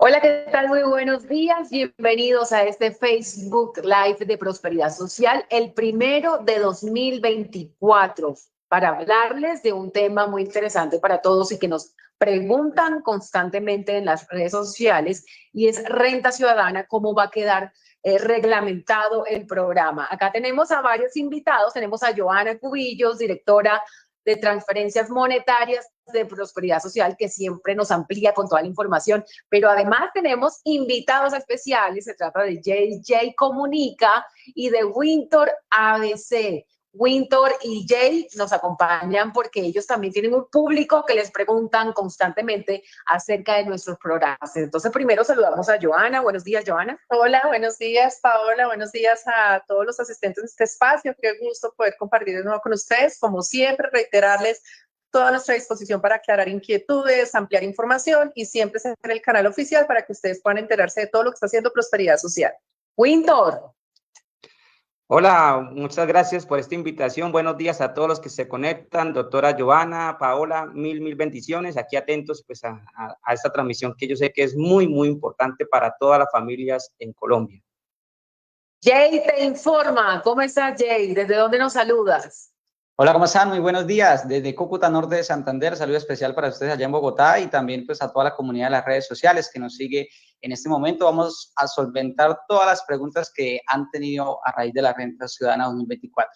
Hola, ¿qué tal? Muy buenos días. Bienvenidos a este Facebook Live de Prosperidad Social, el primero de 2024, para hablarles de un tema muy interesante para todos y que nos preguntan constantemente en las redes sociales, y es renta ciudadana, cómo va a quedar reglamentado el programa. Acá tenemos a varios invitados, tenemos a Joana Cubillos, directora de transferencias monetarias de Prosperidad Social, que siempre nos amplía con toda la información, pero además tenemos invitados especiales. Se trata de JJ Comunica y de Wintor ABC. Wintor y Jay nos acompañan porque ellos también tienen un público que les preguntan constantemente acerca de nuestros programas. Entonces, primero saludamos a Joana. Buenos días, Joana. Hola, buenos días, Paola. Buenos días a todos los asistentes de este espacio. Qué gusto poder compartir de nuevo con ustedes. Como siempre, reiterarles toda nuestra disposición para aclarar inquietudes, ampliar información y siempre ser el canal oficial para que ustedes puedan enterarse de todo lo que está haciendo Prosperidad Social. Wintor. Hola, muchas gracias por esta invitación. Buenos días a todos los que se conectan. Doctora Joana, Paola, mil bendiciones. Aquí atentos pues a esta transmisión que yo sé que es muy importante para todas las familias en Colombia. Jay te informa. ¿Cómo estás, Jay? ¿Desde dónde nos saludas? Hola, ¿cómo están? Muy buenos días. Desde Cúcuta Norte de Santander, saludo especial para ustedes allá en Bogotá y también pues a toda la comunidad de las redes sociales que nos sigue en este momento. Vamos a solventar todas las preguntas que han tenido a raíz de la Renta Ciudadana 2024.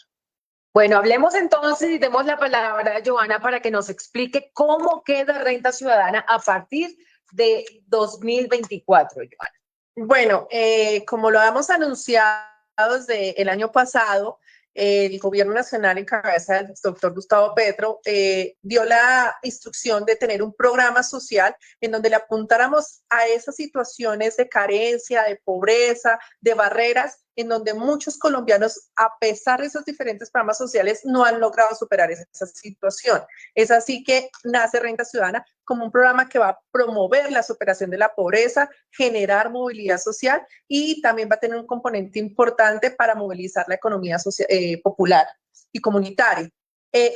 Bueno, hablemos entonces y demos la palabra a Joana para que nos explique cómo queda Renta Ciudadana a partir de 2024, Joana. Bueno, como lo habíamos anunciado desde el año pasado, el gobierno nacional en cabeza del doctor Gustavo Petro dio la instrucción de tener un programa social en donde le apuntáramos a esas situaciones de carencia, de pobreza, de barreras, en donde muchos colombianos, a pesar de esos diferentes programas sociales, no han logrado superar esa situación. Es así que nace Renta Ciudadana como un programa que va a promover la superación de la pobreza, generar movilidad social y también va a tener un componente importante para movilizar la economía social, popular y comunitaria.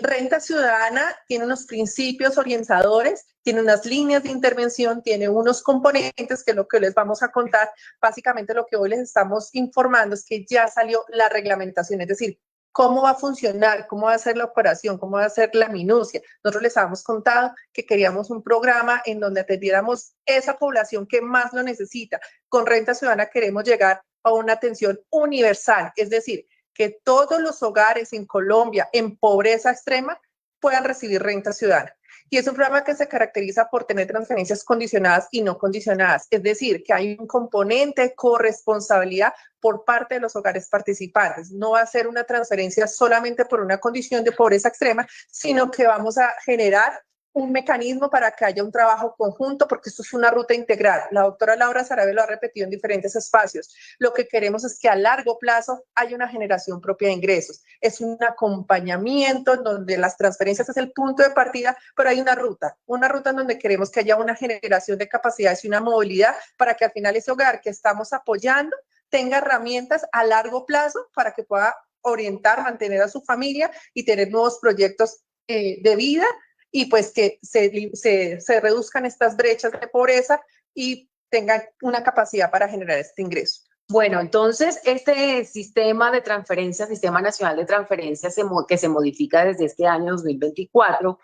Renta Ciudadana tiene unos principios orientadores, tiene unas líneas de intervención, tiene unos componentes que es lo que les vamos a contar. Básicamente lo que hoy les estamos informando es que ya salió la reglamentación, es decir, cómo va a funcionar, cómo va a ser la operación, cómo va a ser la minucia. Nosotros les habíamos contado que queríamos un programa en donde atendiéramos esa población que más lo necesita. Con Renta Ciudadana queremos llegar a una atención universal, es decir, que todos los hogares en Colombia en pobreza extrema puedan recibir Renta Ciudadana. Y es un programa que se caracteriza por tener transferencias condicionadas y no condicionadas, es decir, que hay un componente de corresponsabilidad por parte de los hogares participantes. No va a ser una transferencia solamente por una condición de pobreza extrema, sino que vamos a generar un mecanismo para que haya un trabajo conjunto, porque esto es una ruta integral. La doctora Laura Sarabia lo ha repetido en diferentes espacios. Lo que queremos es que a largo plazo haya una generación propia de ingresos. Es un acompañamiento en donde las transferencias es el punto de partida, pero hay una ruta en donde queremos que haya una generación de capacidades y una movilidad para que al final ese hogar que estamos apoyando tenga herramientas a largo plazo para que pueda orientar, mantener a su familia y tener nuevos proyectos de vida, y pues que se reduzcan estas brechas de pobreza y tengan una capacidad para generar este ingreso. Bueno, entonces este sistema de transferencias, Sistema Nacional de Transferencias, que se modifica desde este año 2024,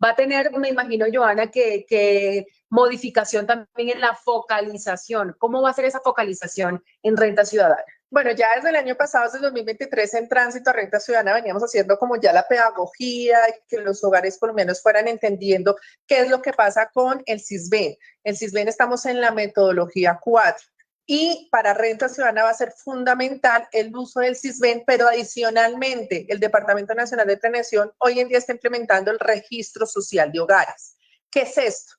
va a tener, me imagino, Joana, que modificación también en la focalización. ¿Cómo va a ser esa focalización en Renta Ciudadana? Bueno, ya desde el año pasado, desde el 2023, en Tránsito a Renta Ciudadana, veníamos haciendo como ya la pedagogía, que los hogares colombianos fueran entendiendo qué es lo que pasa con el Sisbén. El Sisbén estamos en la metodología 4. Y para Renta Ciudadana va a ser fundamental el uso del Sisbén, pero adicionalmente el Departamento Nacional de Planeación hoy en día está implementando el Registro Social de Hogares. ¿Qué es esto?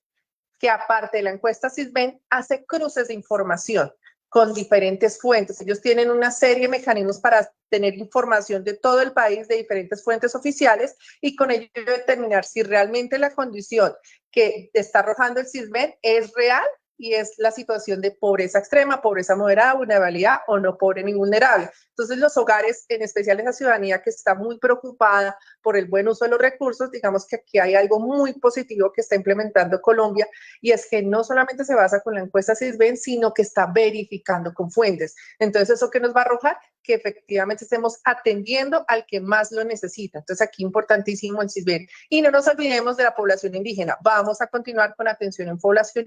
Que aparte de la encuesta Sisbén, hace cruces de información con diferentes fuentes. Ellos tienen una serie de mecanismos para tener información de todo el país, de diferentes fuentes oficiales, y con ello determinar si realmente la condición que está arrojando el Sisbén es real y es la situación de pobreza extrema, pobreza moderada, vulnerabilidad o no pobre ni vulnerable. Entonces los hogares, en especial esa ciudadanía que está muy preocupada por el buen uso de los recursos, digamos que aquí hay algo muy positivo que está implementando Colombia, y es que no solamente se basa con la encuesta Sisbén, sino que está verificando con fuentes. Entonces, ¿eso qué nos va a arrojar? Que efectivamente estemos atendiendo al que más lo necesita. Entonces, aquí importantísimo el Sisbén. Y no nos olvidemos de la población indígena. Vamos a continuar con atención en población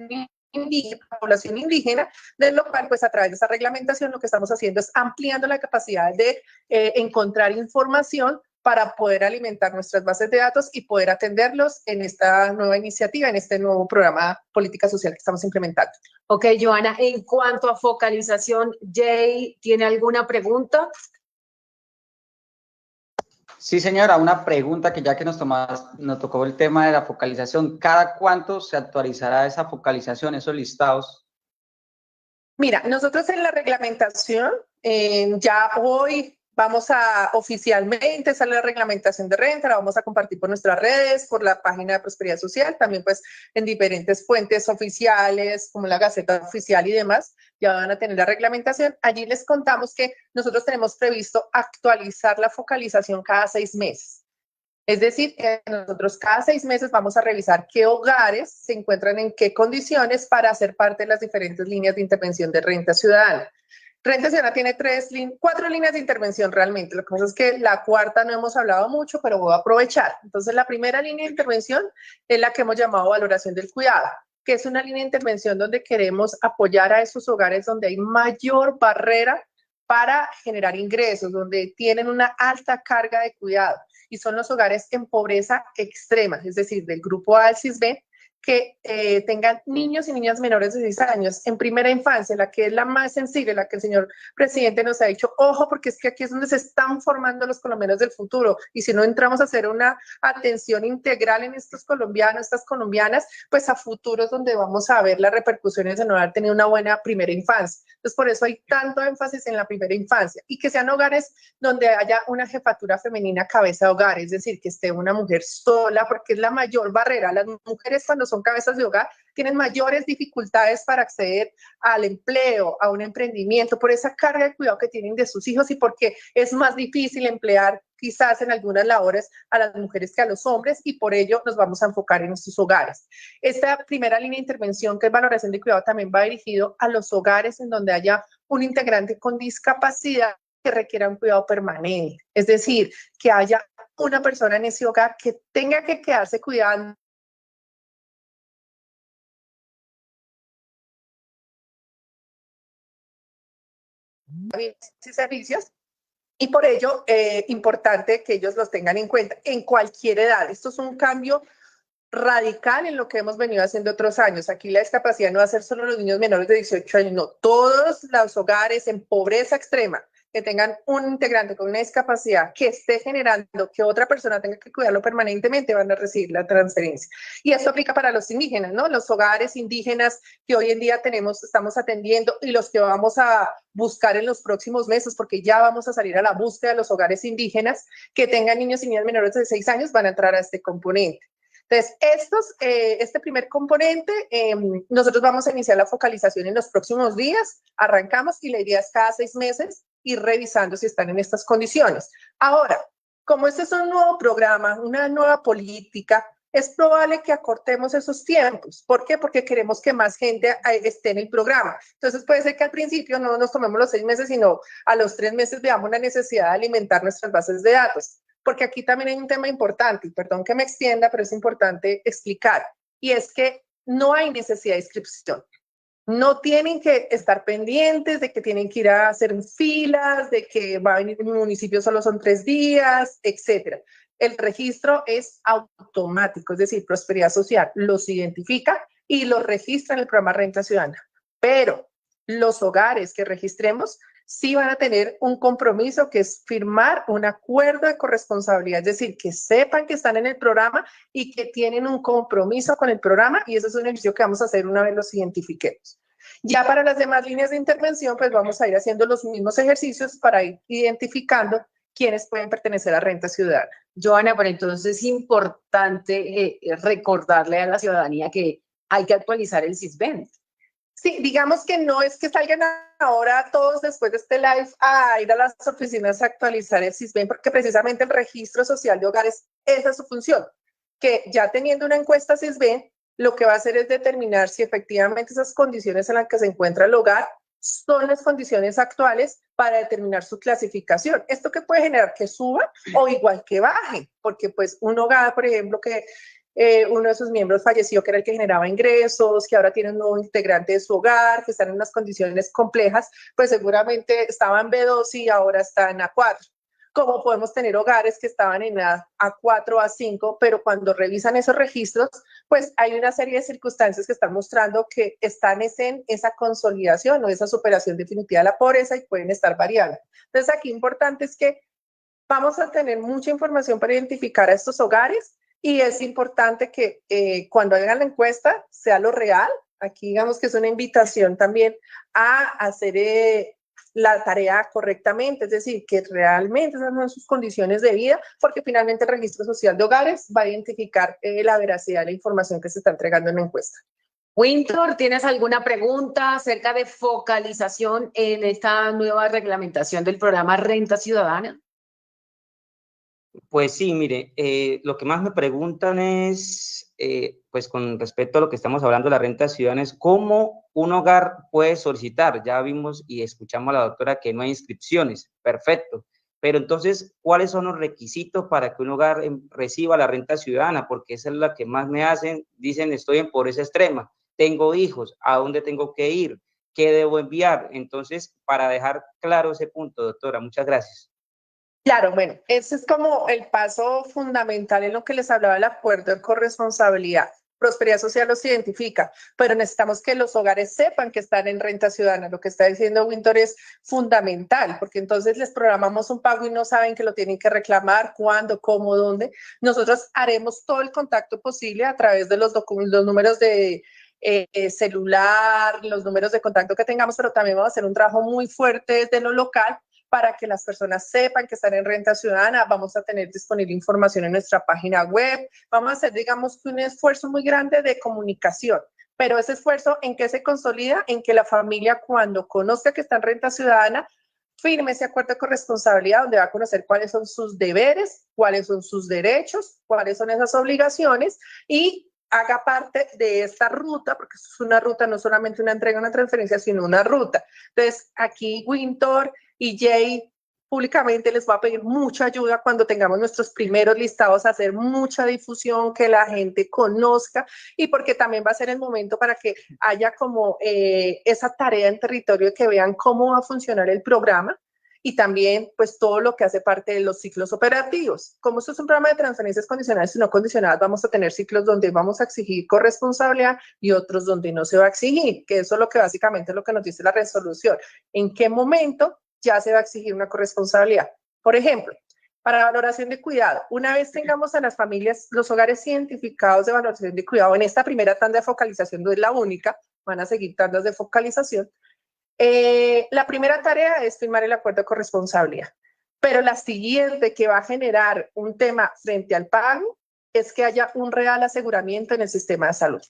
indígena, de lo cual, pues a través de esa reglamentación, lo que estamos haciendo es ampliando la capacidad de encontrar información para poder alimentar nuestras bases de datos y poder atenderlos en esta nueva iniciativa, en este nuevo programa política social que estamos implementando. Ok, Joana, en cuanto a focalización, Jay, ¿tiene alguna pregunta? Sí, señora, una pregunta que ya que nos tocó el tema de la focalización, ¿cada cuánto se actualizará esa focalización, esos listados? Mira, nosotros en la reglamentación, ya hoy vamos a oficialmente sale la reglamentación de renta, la vamos a compartir por nuestras redes, por la página de Prosperidad Social, también pues en diferentes fuentes oficiales como la Gaceta Oficial y demás, ya van a tener la reglamentación. Allí les contamos que nosotros tenemos previsto actualizar la focalización cada 6 meses. Es decir, que nosotros cada 6 meses vamos a revisar qué hogares se encuentran en qué condiciones para hacer parte de las diferentes líneas de intervención de Renta Ciudadana. Renta Ciudadana tiene 4 líneas de intervención realmente. Lo que pasa es que la cuarta no hemos hablado mucho, pero voy a aprovechar. Entonces, la primera línea de intervención es la que hemos llamado valoración del cuidado, que es una línea de intervención donde queremos apoyar a esos hogares donde hay mayor barrera para generar ingresos, donde tienen una alta carga de cuidado, y son los hogares en pobreza extrema, es decir, del grupo A del Sisbén, que tengan niños y niñas menores de 6 años en primera infancia, la que es la más sensible, la que el señor presidente nos ha dicho, ojo, porque es que aquí es donde se están formando los colombianos del futuro, y si no entramos a hacer una atención integral en estos colombianos, estas colombianas, pues a futuros donde vamos a ver las repercusiones de no haber tenido una buena primera infancia. Entonces, por eso hay tanto énfasis en la primera infancia, y que sean hogares donde haya una jefatura femenina cabeza de hogar, es decir, que esté una mujer sola, porque es la mayor barrera. Las mujeres cuando son cabezas de hogar tienen mayores dificultades para acceder al empleo, a un emprendimiento, por esa carga de cuidado que tienen de sus hijos y porque es más difícil emplear quizás en algunas labores a las mujeres que a los hombres, y por ello nos vamos a enfocar en estos hogares. Esta primera línea de intervención, que es valoración de cuidado, también va dirigido a los hogares en donde haya un integrante con discapacidad que requiera un cuidado permanente, es decir, que haya una persona en ese hogar que tenga que quedarse cuidando y servicios, y por ello importante que ellos los tengan en cuenta en cualquier edad. Esto es un cambio radical en lo que hemos venido haciendo otros años. Aquí la discapacidad no va a ser solo los niños menores de 18 años, no, todos los hogares en pobreza extrema que tengan un integrante con una discapacidad que esté generando que otra persona tenga que cuidarlo permanentemente van a recibir la transferencia. Y esto aplica para los indígenas, ¿no? Los hogares indígenas que hoy en día estamos atendiendo, y los que vamos a buscar en los próximos meses, porque ya vamos a salir a la búsqueda de los hogares indígenas que tengan niños y niñas menores de 6 años, van a entrar a este componente. Entonces, este primer componente, nosotros vamos a iniciar la focalización en los próximos días, arrancamos, y la idea es cada 6 meses ir revisando si están en estas condiciones. Ahora, como este es un nuevo programa, una nueva política, es probable que acortemos esos tiempos. ¿Por qué? Porque queremos que más gente esté en el programa. Entonces, puede ser que al principio no nos tomemos los 6 meses, sino a los 3 meses veamos la necesidad de alimentar nuestras bases de datos. Porque aquí también hay un tema importante, y perdón que me extienda, pero es importante explicar, y es que no hay necesidad de inscripción. No tienen que estar pendientes de que tienen que ir a hacer filas, de que va a venir un municipio solo son 3 días, etcétera. El registro es automático, es decir, Prosperidad Social los identifica y los registra en el programa Renta Ciudadana. Pero los hogares que registremos sí van a tener un compromiso, que es firmar un acuerdo de corresponsabilidad, es decir, que sepan que están en el programa y que tienen un compromiso con el programa, y eso es un ejercicio que vamos a hacer una vez los identifiquemos. Ya para las demás líneas de intervención, pues vamos a ir haciendo los mismos ejercicios para ir identificando quiénes pueden pertenecer a Renta Ciudadana. Joana, pero entonces es importante recordarle a la ciudadanía que hay que actualizar el Sisbén. Sí, digamos que no es que salgan ahora todos después de este live a ir a las oficinas a actualizar el SISBEN, porque precisamente el registro social de hogares, esa es su función, que ya teniendo una encuesta SISBEN, lo que va a hacer es determinar si efectivamente esas condiciones en las que se encuentra el hogar son las condiciones actuales para determinar su clasificación. Esto que puede generar que suba o igual que baje, porque pues un hogar, por ejemplo, que uno de sus miembros falleció, que era el que generaba ingresos, que ahora tiene un nuevo integrante de su hogar, que están en unas condiciones complejas, pues seguramente estaba en B2 y ahora está en A4. Como podemos tener hogares que estaban en A4, A5, pero cuando revisan esos registros, pues hay una serie de circunstancias que están mostrando que están en esa consolidación o esa superación definitiva de la pobreza y pueden estar variando. Entonces aquí importante es que vamos a tener mucha información para identificar a estos hogares y es importante que cuando hagan la encuesta sea lo real. Aquí digamos que es una invitación también a hacer la tarea correctamente, es decir, que realmente esas son sus condiciones de vida, porque finalmente el registro social de hogares va a identificar la veracidad de la información que se está entregando en la encuesta. Winter, ¿tienes alguna pregunta acerca de focalización en esta nueva reglamentación del programa Renta Ciudadana? Pues sí, mire, lo que más me preguntan es, pues con respecto a lo que estamos hablando de la renta ciudadana, es cómo un hogar puede solicitar. Ya vimos y escuchamos a la doctora que no hay inscripciones, perfecto. Pero entonces, ¿cuáles son los requisitos para que un hogar reciba la renta ciudadana? Porque esa es la que más me hacen, dicen, estoy en pobreza extrema, tengo hijos, ¿a dónde tengo que ir? ¿Qué debo enviar? Entonces, para dejar claro ese punto, doctora, muchas gracias. Claro, bueno, ese es como el paso fundamental en lo que les hablaba del acuerdo de corresponsabilidad. Prosperidad Social los identifica, pero necesitamos que los hogares sepan que están en renta ciudadana. Lo que está diciendo Winter es fundamental, porque entonces les programamos un pago y no saben que lo tienen que reclamar, cuándo, cómo, dónde. Nosotros haremos todo el contacto posible a través de los números de celular, los números de contacto que tengamos, pero también vamos a hacer un trabajo muy fuerte desde lo local para que las personas sepan que están en renta ciudadana. Vamos a tener disponible información en nuestra página web. Vamos a hacer, digamos, un esfuerzo muy grande de comunicación. Pero ese esfuerzo, ¿en qué se consolida? En que la familia, cuando conozca que está en renta ciudadana, firme ese acuerdo de corresponsabilidad donde va a conocer cuáles son sus deberes, cuáles son sus derechos, cuáles son esas obligaciones y haga parte de esta ruta, porque es una ruta, no solamente una entrega, una transferencia, sino una ruta. Entonces, aquí Winter y Jay públicamente les va a pedir mucha ayuda cuando tengamos nuestros primeros listados, hacer mucha difusión, que la gente conozca y porque también va a ser el momento para que haya como esa tarea en territorio que vean cómo va a funcionar el programa y también pues todo lo que hace parte de los ciclos operativos. Como esto es un programa de transferencias condicionales y no condicionadas, vamos a tener ciclos donde vamos a exigir corresponsabilidad y otros donde no se va a exigir, que eso es lo que básicamente es lo que nos dice la resolución. ¿En qué momento ya se va a exigir una corresponsabilidad? Por ejemplo, para valoración de cuidado, una vez tengamos a las familias, los hogares identificados de valoración de cuidado, en esta primera tanda de focalización no es la única, van a seguir tandas de focalización. La primera tarea es firmar el acuerdo de corresponsabilidad, pero la siguiente que va a generar un tema frente al pago es que haya un real aseguramiento en el sistema de salud.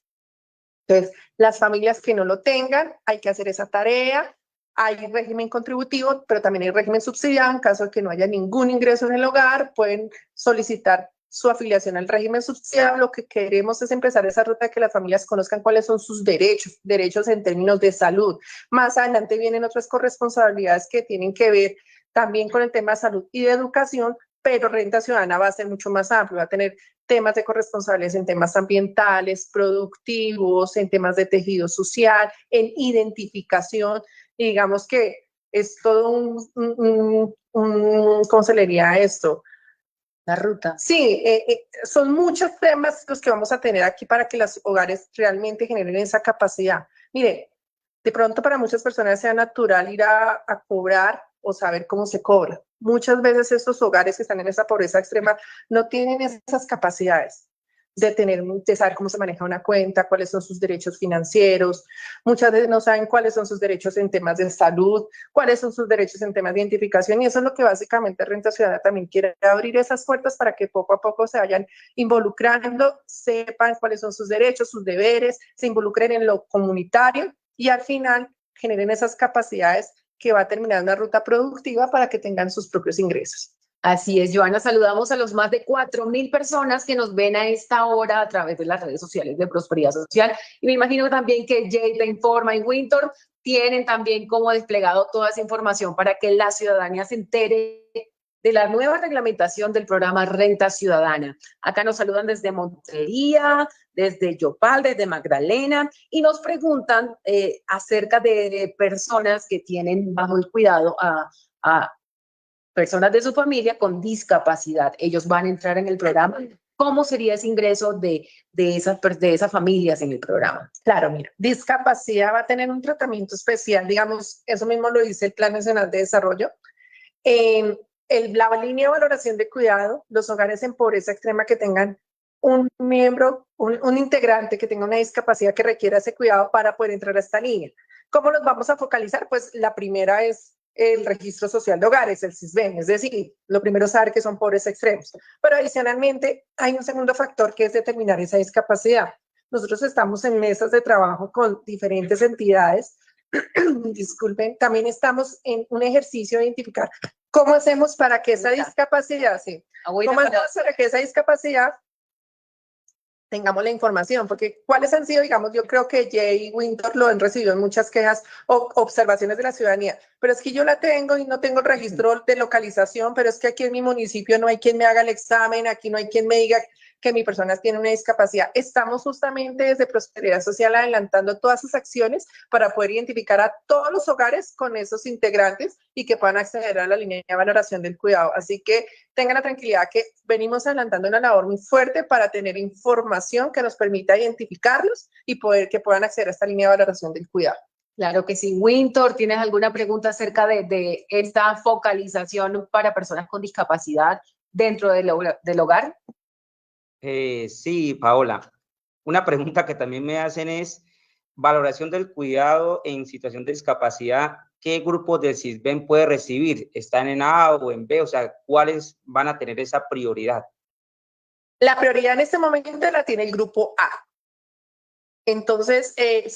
Entonces, las familias que no lo tengan, hay que hacer esa tarea. Hay régimen contributivo, pero también hay régimen subsidiado. En caso de que no haya ningún ingreso en el hogar, pueden solicitar su afiliación al régimen subsidiado. Lo que queremos es empezar esa ruta de que las familias conozcan cuáles son sus derechos en términos de salud. Más adelante vienen otras corresponsabilidades que tienen que ver también con el tema de salud y de educación, pero Renta Ciudadana va a ser mucho más amplio, va a tener temas de corresponsabilidades en temas ambientales, productivos, en temas de tejido social, en identificación. Y digamos que es todo ¿cómo se le diría esto? La ruta. Sí, son muchos temas los que vamos a tener aquí para que los hogares realmente generen esa capacidad. Mire, de pronto para muchas personas sea natural ir a cobrar o saber cómo se cobra. Muchas veces estos hogares que están en esa pobreza extrema no tienen esas capacidades de saber cómo se maneja una cuenta, cuáles son sus derechos financieros. Muchas veces no saben cuáles son sus derechos en temas de salud, cuáles son sus derechos en temas de identificación, y eso es lo que básicamente Renta Ciudadana también quiere, abrir esas puertas para que poco a poco se vayan involucrando, sepan cuáles son sus derechos, sus deberes, se involucren en lo comunitario y al final generen esas capacidades que va a terminar una ruta productiva para que tengan sus propios ingresos. Así es, Joana, saludamos a los más de 4.000 personas que nos ven a esta hora a través de las redes sociales de Prosperidad Social. Y me imagino también que Jay te informa y Winter tienen también como desplegado toda esa información para que la ciudadanía se entere de la nueva reglamentación del programa Renta Ciudadana. Acá nos saludan desde Montería, desde Yopal, desde Magdalena, y nos preguntan acerca de personas que tienen bajo el cuidado a personas de su familia con discapacidad. Ellos van a entrar en el programa. ¿Cómo sería ese ingreso de esas familias en el programa? Claro, mira, discapacidad va a tener un tratamiento especial, digamos, eso mismo lo dice el Plan Nacional de Desarrollo. La línea de valoración de cuidado, los hogares en pobreza extrema que tengan un miembro, un integrante que tenga una discapacidad que requiera ese cuidado para poder entrar a esta línea. ¿Cómo los vamos a focalizar? Pues la primera es el registro social de hogares, el SISBEN, es decir, lo primero es saber que son pobres extremos, pero adicionalmente hay un segundo factor que es determinar esa discapacidad. Nosotros estamos en mesas de trabajo con diferentes entidades, disculpen, también estamos en un ejercicio de identificar cómo hacemos para que esa discapacidad, cómo hacemos para que esa discapacidad tengamos la información, porque cuáles han sido, digamos, yo creo que Jay y Winter lo han recibido en muchas quejas o observaciones de la ciudadanía, pero es que yo la tengo y no tengo el registro de localización, pero es que aquí en mi municipio no hay quien me haga el examen, aquí no hay quien me diga que mi persona tiene una discapacidad. Estamos justamente desde Prosperidad Social adelantando todas esas acciones para poder identificar a todos los hogares con esos integrantes y que puedan acceder a la línea de valoración del cuidado. Así que tengan la tranquilidad que venimos adelantando una labor muy fuerte para tener información que nos permita identificarlos y que puedan acceder a esta línea de valoración del cuidado. Claro que sí. Winter, ¿tienes alguna pregunta acerca de esta focalización para personas con discapacidad dentro del hogar? Sí, Paola. Una pregunta que también me hacen es, valoración del cuidado en situación de discapacidad, ¿qué grupos del SISBEN puede recibir? ¿Están en A o en B? O sea, ¿cuáles van a tener esa prioridad? La prioridad en este momento la tiene el grupo A. Entonces,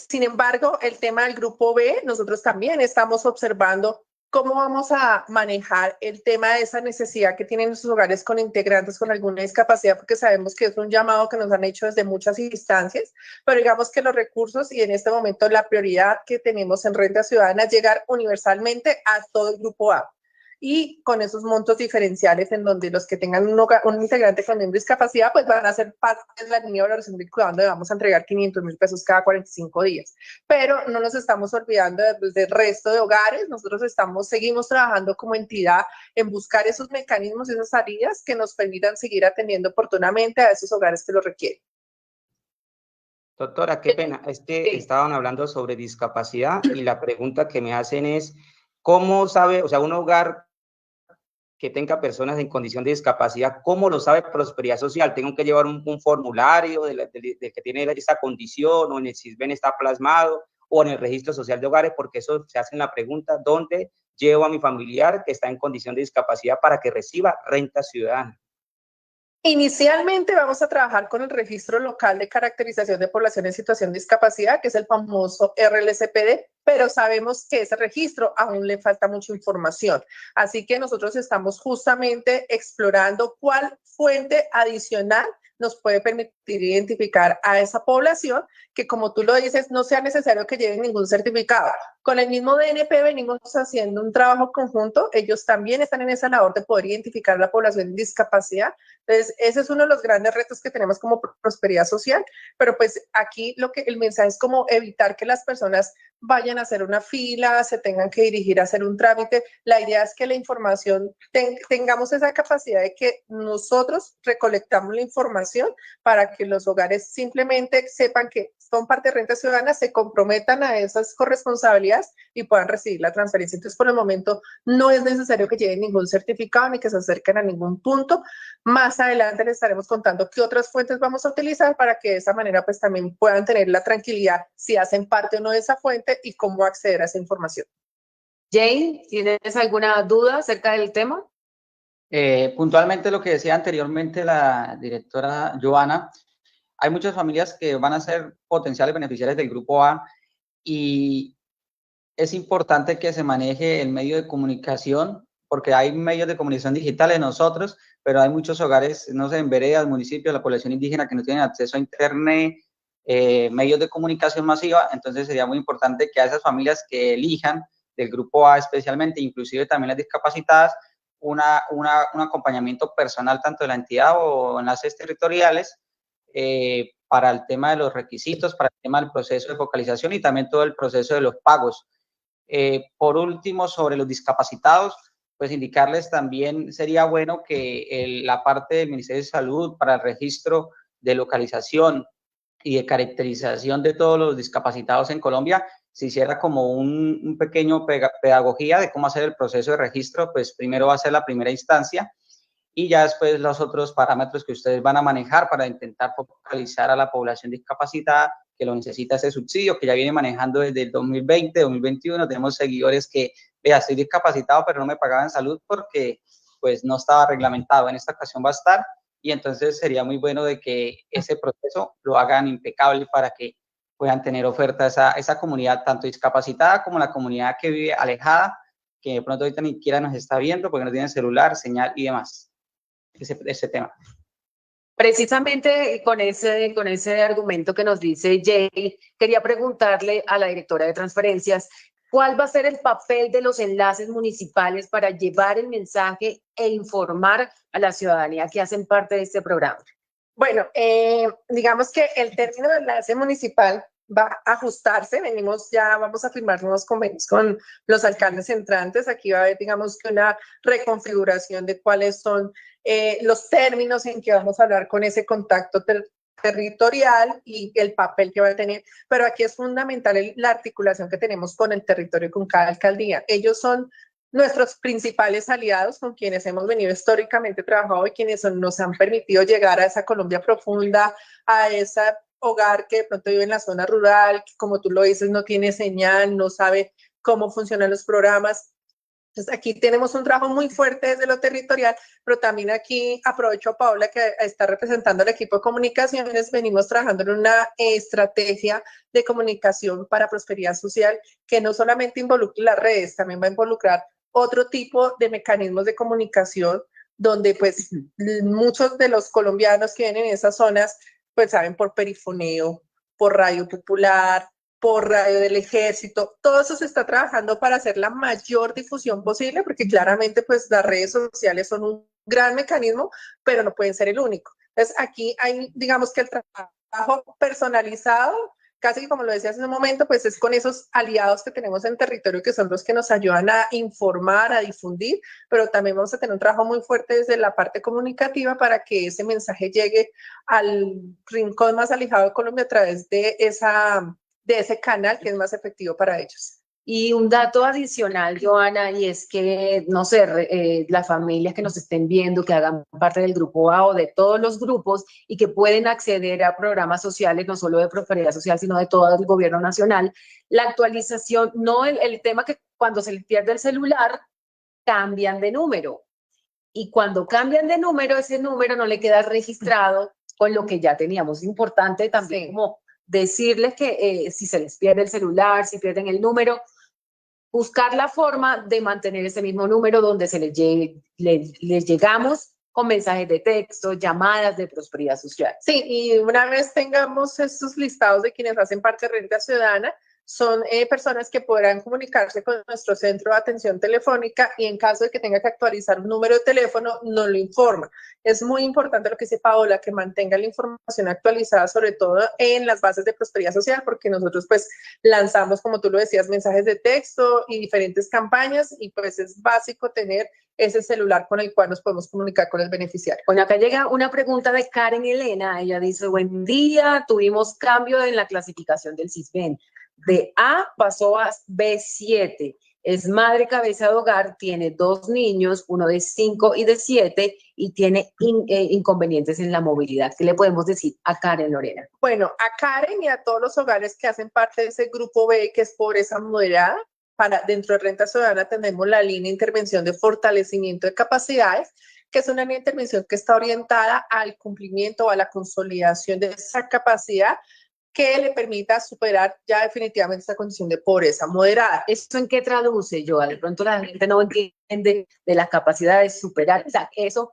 sin embargo, el tema del grupo B, nosotros también estamos observando cómo vamos a manejar el tema de esa necesidad que tienen nuestros hogares con integrantes con alguna discapacidad, porque sabemos que es un llamado que nos han hecho desde muchas instancias, pero digamos que los recursos y en este momento la prioridad que tenemos en Renta Ciudadana es llegar universalmente a todo el grupo A. Y con esos montos diferenciales en donde los que tengan un integrante con una discapacidad pues van a ser parte de la línea de valoración del cuidado donde vamos a entregar 500.000 pesos cada 45 días. Pero no nos estamos olvidando del resto de hogares, nosotros seguimos trabajando como entidad en buscar esos mecanismos y esas salidas que nos permitan seguir atendiendo oportunamente a esos hogares que lo requieren. Doctora, qué pena, es que estaban hablando sobre discapacidad y la pregunta que me hacen es, ¿cómo sabe, o sea, un hogar que tenga personas en condición de discapacidad, cómo lo sabe Prosperidad Social? ¿Tengo que llevar un formulario de que tiene esa condición o en el SISBEN está plasmado o en el Registro Social de Hogares? Porque eso se hace en la pregunta, ¿dónde llevo a mi familiar que está en condición de discapacidad para que reciba renta ciudadana? Inicialmente vamos a trabajar con el Registro Local de Caracterización de Población en Situación de Discapacidad, que es el famoso RLCPD, pero sabemos que ese registro aún le falta mucha información. Así que nosotros estamos justamente explorando cuál fuente adicional nos puede permitir identificar a esa población que, como tú lo dices, no sea necesario que lleven ningún certificado. Con el mismo DNP venimos haciendo un trabajo conjunto. Ellos también están en esa labor de poder identificar la población en discapacidad. Entonces, ese es uno de los grandes retos que tenemos como Prosperidad Social, pero pues aquí el mensaje es como evitar que las personas vayan a hacer una fila, se tengan que dirigir a hacer un trámite. La idea es que la información, tengamos esa capacidad de que nosotros recolectamos la información para que los hogares simplemente sepan que son parte de Renta Ciudadana, se comprometan a esas corresponsabilidades y puedan recibir la transferencia. Entonces, por el momento, no es necesario que lleven ningún certificado ni que se acerquen a ningún punto. Más adelante les estaremos contando qué otras fuentes vamos a utilizar para que de esa manera pues también puedan tener la tranquilidad si hacen parte o no de esa fuente y cómo acceder a esa información. Jane, ¿tienes alguna duda acerca del tema? Puntualmente lo que decía anteriormente la directora Joana, hay muchas familias que van a ser potenciales beneficiarios del grupo A y es importante que se maneje el medio de comunicación, porque hay medios de comunicación digitales nosotros, pero hay muchos hogares, no sé, en veredas, municipios, la población indígena que no tienen acceso a internet, medios de comunicación masiva. Entonces sería muy importante que a esas familias que elijan del grupo A especialmente, inclusive también las discapacitadas, un acompañamiento personal tanto de la entidad o enlaces territoriales para el tema de los requisitos, para el tema del proceso de focalización y también todo el proceso de los pagos. Por último, sobre los discapacitados, pues indicarles también sería bueno que la parte del Ministerio de Salud para el registro de localización y de caracterización de todos los discapacitados en Colombia se hiciera como un pequeño pedagogía de cómo hacer el proceso de registro. Pues primero va a ser la primera instancia y ya después los otros parámetros que ustedes van a manejar para intentar focalizar a la población discapacitada que lo necesita ese subsidio, que ya viene manejando desde el 2020, 2021. Tenemos seguidores que, vea, estoy discapacitado, pero no me pagaban salud porque pues no estaba reglamentado. En esta ocasión va a estar, y entonces sería muy bueno de que ese proceso lo hagan impecable para que puedan tener oferta esa comunidad, tanto discapacitada como la comunidad que vive alejada, que de pronto ahorita ni siquiera nos está viendo porque no tiene celular, señal y demás. Ese tema. Precisamente con ese argumento que nos dice Jay, quería preguntarle a la directora de transferencias, ¿cuál va a ser el papel de los enlaces municipales para llevar el mensaje e informar a la ciudadanía que hacen parte de este programa? Bueno, digamos que el término de enlace municipal va a ajustarse. Vamos a firmar nuevos convenios con los alcaldes entrantes. Aquí va a haber, digamos, que una reconfiguración de cuáles son los términos en que vamos a hablar con ese contacto territorial y el papel que va a tener. Pero aquí es fundamental la articulación que tenemos con el territorio, con cada alcaldía. Ellos son nuestros principales aliados con quienes hemos venido históricamente trabajando y quienes nos han permitido llegar a esa Colombia profunda, a ese hogar que de pronto vive en la zona rural, que como tú lo dices no tiene señal, no sabe cómo funcionan los programas. Entonces aquí tenemos un trabajo muy fuerte desde lo territorial, pero también aquí aprovecho a Paola que está representando al equipo de comunicaciones. Venimos trabajando en una estrategia de comunicación para prosperidad social que no solamente involucra las redes, también va a involucrar otro tipo de mecanismos de comunicación donde pues muchos de los colombianos que vienen en esas zonas pues saben por perifoneo, por radio popular, por radio del ejército. Todo eso se está trabajando para hacer la mayor difusión posible, porque claramente pues las redes sociales son un gran mecanismo, pero no pueden ser el único. Entonces aquí hay, digamos que el trabajo personalizado, casi como lo decía hace un momento, pues es con esos aliados que tenemos en territorio que son los que nos ayudan a informar, a difundir, pero también vamos a tener un trabajo muy fuerte desde la parte comunicativa para que ese mensaje llegue al rincón más alejado de Colombia a través de ese canal que es más efectivo para ellos. Y un dato adicional, Joana, y es que, no sé, las familias que nos estén viendo, que hagan parte del grupo A o de todos los grupos y que pueden acceder a programas sociales, no solo de prosperidad social, sino de todo el gobierno nacional, la actualización, no el tema que cuando se les pierde el celular, cambian de número. Y cuando cambian de número, ese número no le queda registrado con lo que ya teníamos. Es importante también como decirles que si se les pierde el celular, si pierden el número, buscar la forma de mantener ese mismo número donde se les llegamos con mensajes de texto, llamadas de prosperidad social. Sí, y una vez tengamos estos listados de quienes hacen parte de Renta Ciudadana, son personas que podrán comunicarse con nuestro centro de atención telefónica y en caso de que tenga que actualizar un número de teléfono, nos lo informa. Es muy importante lo que dice Paola, que mantenga la información actualizada, sobre todo en las bases de prosperidad social, porque nosotros pues lanzamos, como tú lo decías, mensajes de texto y diferentes campañas y pues es básico tener ese celular con el cual nos podemos comunicar con el beneficiario. Bueno, acá llega una pregunta de Karen Elena. Ella dice, buen día, tuvimos cambio en la clasificación del CISBEN. De A pasó a B7. Es madre cabeza de hogar, tiene 2 niños, uno de 5 y de 7, y tiene inconvenientes en la movilidad. ¿Qué le podemos decir a Karen, Lorena? Bueno, a Karen y a todos los hogares que hacen parte de ese grupo B, que es pobreza moderada, dentro de Renta Ciudadana tenemos la línea de intervención de fortalecimiento de capacidades, que es una línea de intervención que está orientada al cumplimiento o a la consolidación de esa capacidad que le permita superar ya definitivamente esta condición de pobreza moderada. ¿Eso en qué traduce, Joa? De pronto la gente no entiende de la capacidad de superar, o sea, ¿eso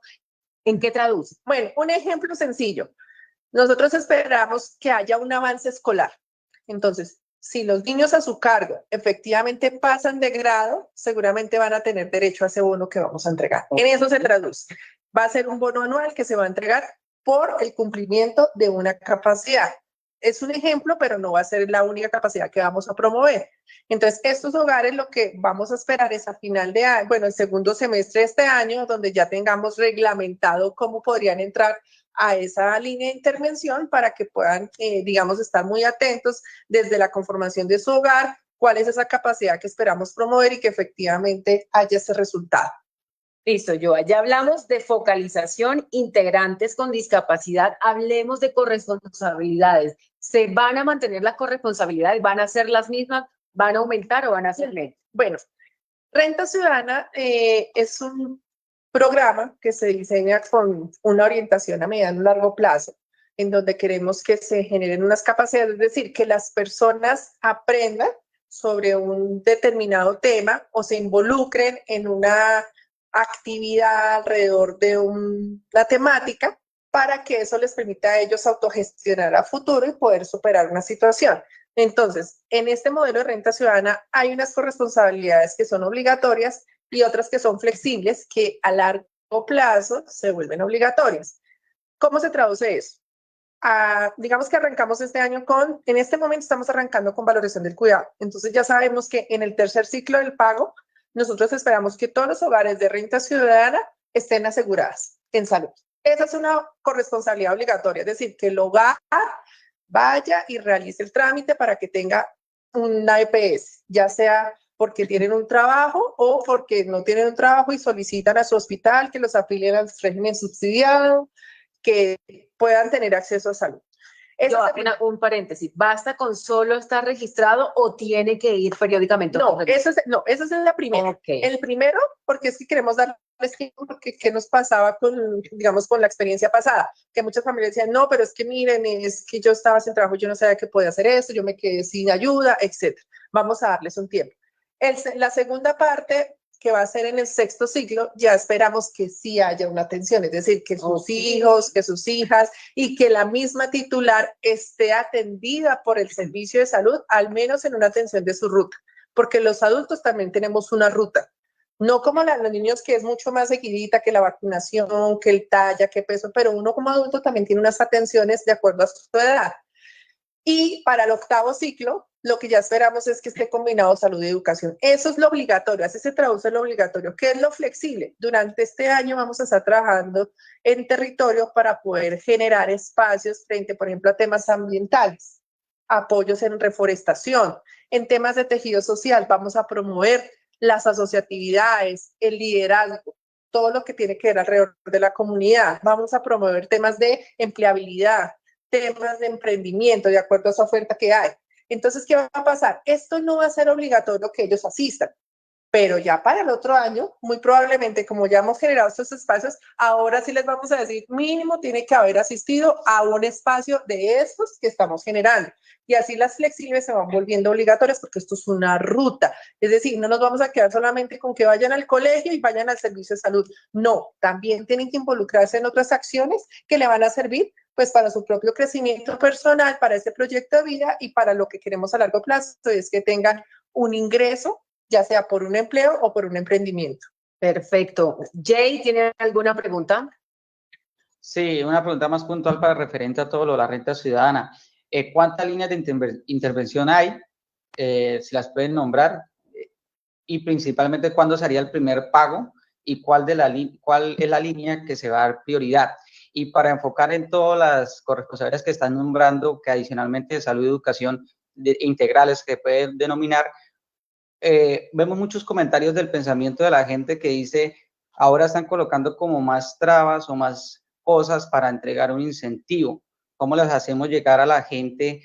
en qué traduce? Bueno, un ejemplo sencillo. Nosotros esperamos que haya un avance escolar. Entonces, si los niños a su cargo efectivamente pasan de grado, seguramente van a tener derecho a ese bono que vamos a entregar. En eso se traduce. Va a ser un bono anual que se va a entregar por el cumplimiento de una capacidad. Es un ejemplo, pero no va a ser la única capacidad que vamos a promover. Entonces, estos hogares lo que vamos a esperar es a final de año, bueno, el segundo semestre de este año, donde ya tengamos reglamentado cómo podrían entrar a esa línea de intervención para que puedan, digamos, estar muy atentos desde la conformación de su hogar, cuál es esa capacidad que esperamos promover y que efectivamente haya ese resultado. Listo, Joa. Ya hablamos de focalización, integrantes con discapacidad. Hablemos de corresponsabilidades. ¿Se van a mantener las corresponsabilidades? ¿Van a ser las mismas? ¿Van a aumentar o van a ser menos? Bueno, Renta Ciudadana es un programa que se diseña con una orientación a mediano y largo plazo, en donde queremos que se generen unas capacidades, es decir, que las personas aprendan sobre un determinado tema o se involucren en una actividad alrededor de una temática para que eso les permita a ellos autogestionar a futuro y poder superar una situación. Entonces, en este modelo de renta ciudadana hay unas corresponsabilidades que son obligatorias y otras que son flexibles, que a largo plazo se vuelven obligatorias. ¿Cómo se traduce eso? Digamos que arrancamos este año en este momento estamos arrancando con valorización del cuidado. Entonces ya sabemos que en el tercer ciclo del pago, nosotros esperamos que todos los hogares de renta ciudadana estén asegurados en salud. Esa es una corresponsabilidad obligatoria, es decir, que el hogar vaya y realice el trámite para que tenga una EPS, ya sea porque tienen un trabajo o porque no tienen un trabajo y solicitan a su hospital que los afilien al régimen subsidiado, que puedan tener acceso a salud. Un paréntesis, ¿basta con solo estar registrado o tiene que ir periódicamente? No, esa es la primera. Okay. El primero, porque es que queremos darles tiempo, porque ¿qué nos pasaba con, digamos, con la experiencia pasada? Que muchas familias decían, no, pero es que miren, es que yo estaba sin trabajo, yo no sabía que podía hacer esto, yo me quedé sin ayuda, etc. Vamos a darles un tiempo. La segunda parte, que va a ser en el sexto ciclo, ya esperamos que sí haya una atención, es decir, que sus hijos, que sus hijas y que la misma titular esté atendida por el servicio de salud, al menos en una atención de su ruta, porque los adultos también tenemos una ruta, no como los niños que es mucho más seguidita, que la vacunación, que el talla, que peso, pero uno como adulto también tiene unas atenciones de acuerdo a su edad. Y para el octavo ciclo, lo que ya esperamos es que esté combinado salud y educación. Eso es lo obligatorio, así se traduce lo obligatorio. ¿Qué es lo flexible? Durante este año vamos a estar trabajando en territorio para poder generar espacios frente, por ejemplo, a temas ambientales, apoyos en reforestación, en temas de tejido social. Vamos a promover las asociatividades, el liderazgo, todo lo que tiene que ver alrededor de la comunidad. Vamos a promover temas de empleabilidad, temas de emprendimiento, de acuerdo a esa oferta que hay. Entonces, ¿qué va a pasar? Esto no va a ser obligatorio que ellos asistan, pero ya para el otro año, muy probablemente, como ya hemos generado estos espacios, ahora sí les vamos a decir, mínimo tiene que haber asistido a un espacio de estos que estamos generando. Y así las flexibles se van volviendo obligatorias porque esto es una ruta. Es decir, no nos vamos a quedar solamente con que vayan al colegio y vayan al servicio de salud. No, también tienen que involucrarse en otras acciones que le van a servir pues para su propio crecimiento personal, para ese proyecto de vida y para lo que queremos a largo plazo, es que tengan un ingreso, ya sea por un empleo o por un emprendimiento. Perfecto. Jay, ¿tiene alguna pregunta? Sí, una pregunta más puntual para referente a todo lo de la renta ciudadana. ¿Cuántas líneas de intervención hay? Si las pueden nombrar. Y principalmente, ¿cuándo sería el primer pago? ¿Y cuál es la línea que se va a dar prioridad? Y para enfocar en todas las corresponsabilidades que están nombrando, que adicionalmente de salud y educación integrales que pueden denominar, vemos muchos comentarios del pensamiento de la gente que dice, ahora están colocando como más trabas o más cosas para entregar un incentivo. ¿Cómo les hacemos llegar a la gente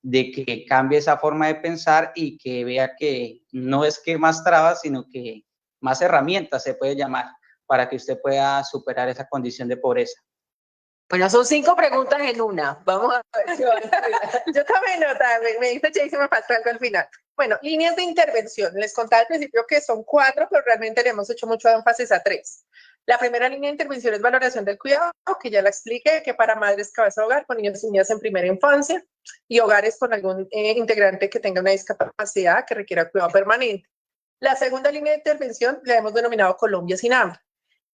de que cambie esa forma de pensar y que vea que no es que más trabas, sino que más herramientas se puede llamar para que usted pueda superar esa condición de pobreza? Bueno, son 5 preguntas en una. Vamos a ver si van a Yo también nota, me dice Jason, me falta algo al final. Bueno, líneas de intervención. Les contaba al principio que son 4, pero realmente le hemos hecho mucho énfasis a 3. La primera línea de intervención es valoración del cuidado, que ya la expliqué, que para madres cabeza de hogar con niños y niñas en primera infancia y hogares con algún integrante que tenga una discapacidad que requiera cuidado permanente. La segunda línea de intervención la hemos denominado Colombia sin hambre.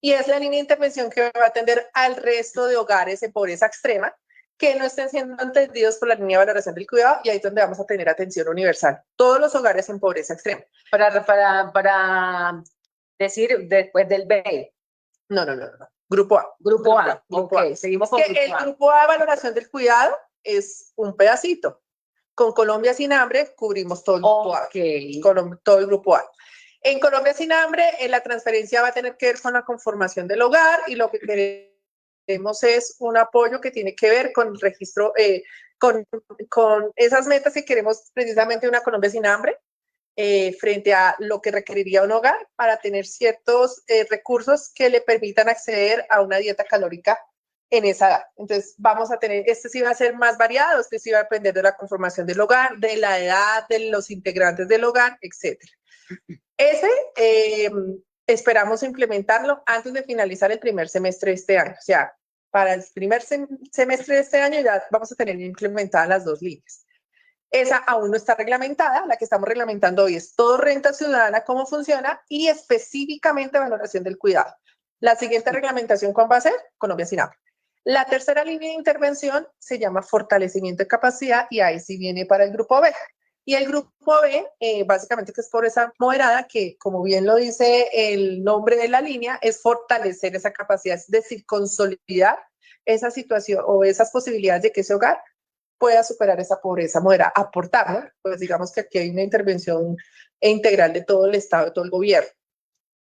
Y es la línea de intervención que va a atender al resto de hogares en pobreza extrema que no estén siendo atendidos por la línea de valoración del cuidado, y ahí es donde vamos a tener atención universal. Todos los hogares en pobreza extrema. Para decir después del B. No. Grupo A. Grupo A. Grupo Ok, A. seguimos con el grupo A, valoración del cuidado, es un pedacito. Con Colombia sin hambre cubrimos todo el grupo A. Con todo el grupo A. En Colombia sin hambre, la transferencia va a tener que ver con la conformación del hogar, y lo que queremos es un apoyo que tiene que ver con el registro, con esas metas que queremos precisamente una Colombia sin hambre, frente a lo que requeriría un hogar para tener ciertos recursos que le permitan acceder a una dieta calórica en esa edad. Entonces vamos a tener, este sí va a ser más variado, este sí va a depender de la conformación del hogar, de la edad, de los integrantes del hogar, etcétera. Esperamos implementarlo antes de finalizar el primer semestre de este año. O sea, para el primer semestre de este año ya vamos a tener implementadas las 2 líneas. Esa aún no está reglamentada. La que estamos reglamentando hoy es todo renta ciudadana, cómo funciona, y específicamente valoración del cuidado. La siguiente reglamentación, ¿cuál va a ser? Colombia sin hambre. La tercera línea de intervención se llama fortalecimiento de capacidad, y ahí sí viene para el grupo B. Y el grupo B, básicamente, que es pobreza moderada, que como bien lo dice el nombre de la línea, es fortalecer esa capacidad, es decir, consolidar esa situación o esas posibilidades de que ese hogar pueda superar esa pobreza moderada, aportar, ¿no? Pues digamos que aquí hay una intervención integral de todo el Estado, de todo el gobierno.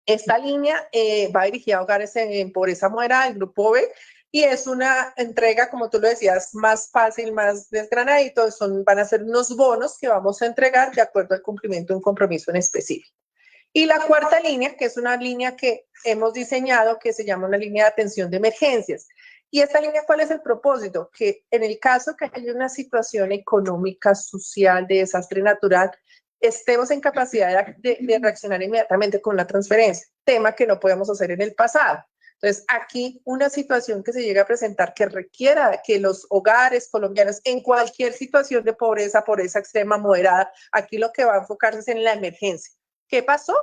Esta línea va dirigida a hogares en pobreza moderada, el grupo B, y es una entrega, como tú lo decías, más fácil, más desgranadito. Van a ser unos bonos que vamos a entregar de acuerdo al cumplimiento de un compromiso en específico. Y la cuarta línea, que es una línea que hemos diseñado, que se llama una línea de atención de emergencias. Y esta línea, ¿cuál es el propósito? Que en el caso que haya una situación económica, social, de desastre natural, estemos en capacidad de reaccionar inmediatamente con la transferencia, tema que no podemos hacer en el pasado. Entonces, aquí una situación que se llega a presentar que requiera que los hogares colombianos, en cualquier situación de pobreza, pobreza extrema, moderada, aquí lo que va a enfocarse es en la emergencia. ¿Qué pasó?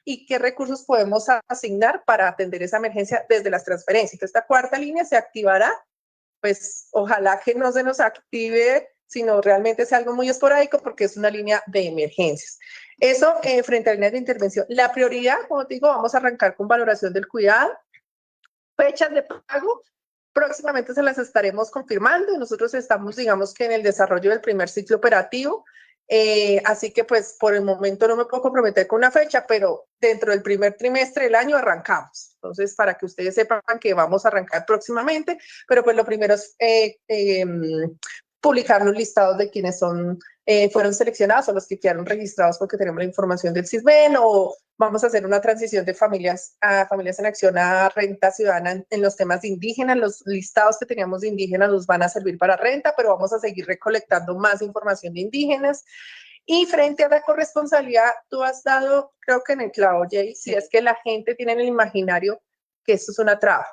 ¿Y qué recursos podemos asignar para atender esa emergencia desde las transferencias? Entonces, esta cuarta línea se activará, pues ojalá que no se nos active, sino realmente sea algo muy esporádico, porque es una línea de emergencias. Eso frente a líneas de intervención. La prioridad, como te digo, vamos a arrancar con valoración del cuidado. Fechas de pago, próximamente se las estaremos confirmando. Nosotros estamos, digamos que en el desarrollo del primer ciclo operativo, así que pues por el momento no me puedo comprometer con una fecha, pero dentro del primer trimestre del año arrancamos. Entonces, para que ustedes sepan que vamos a arrancar próximamente, pero pues lo primero es publicar los listados de quienes fueron seleccionados o los que quedaron registrados porque tenemos la información del CISBEN, o vamos a hacer una transición de familias en acción a renta ciudadana en los temas de indígenas. Los listados que teníamos de indígenas nos van a servir para renta, pero vamos a seguir recolectando más información de indígenas. Y frente a la corresponsabilidad, tú has dado, creo que en el clavo, Jay, si es que la gente tiene en el imaginario que esto es una traba.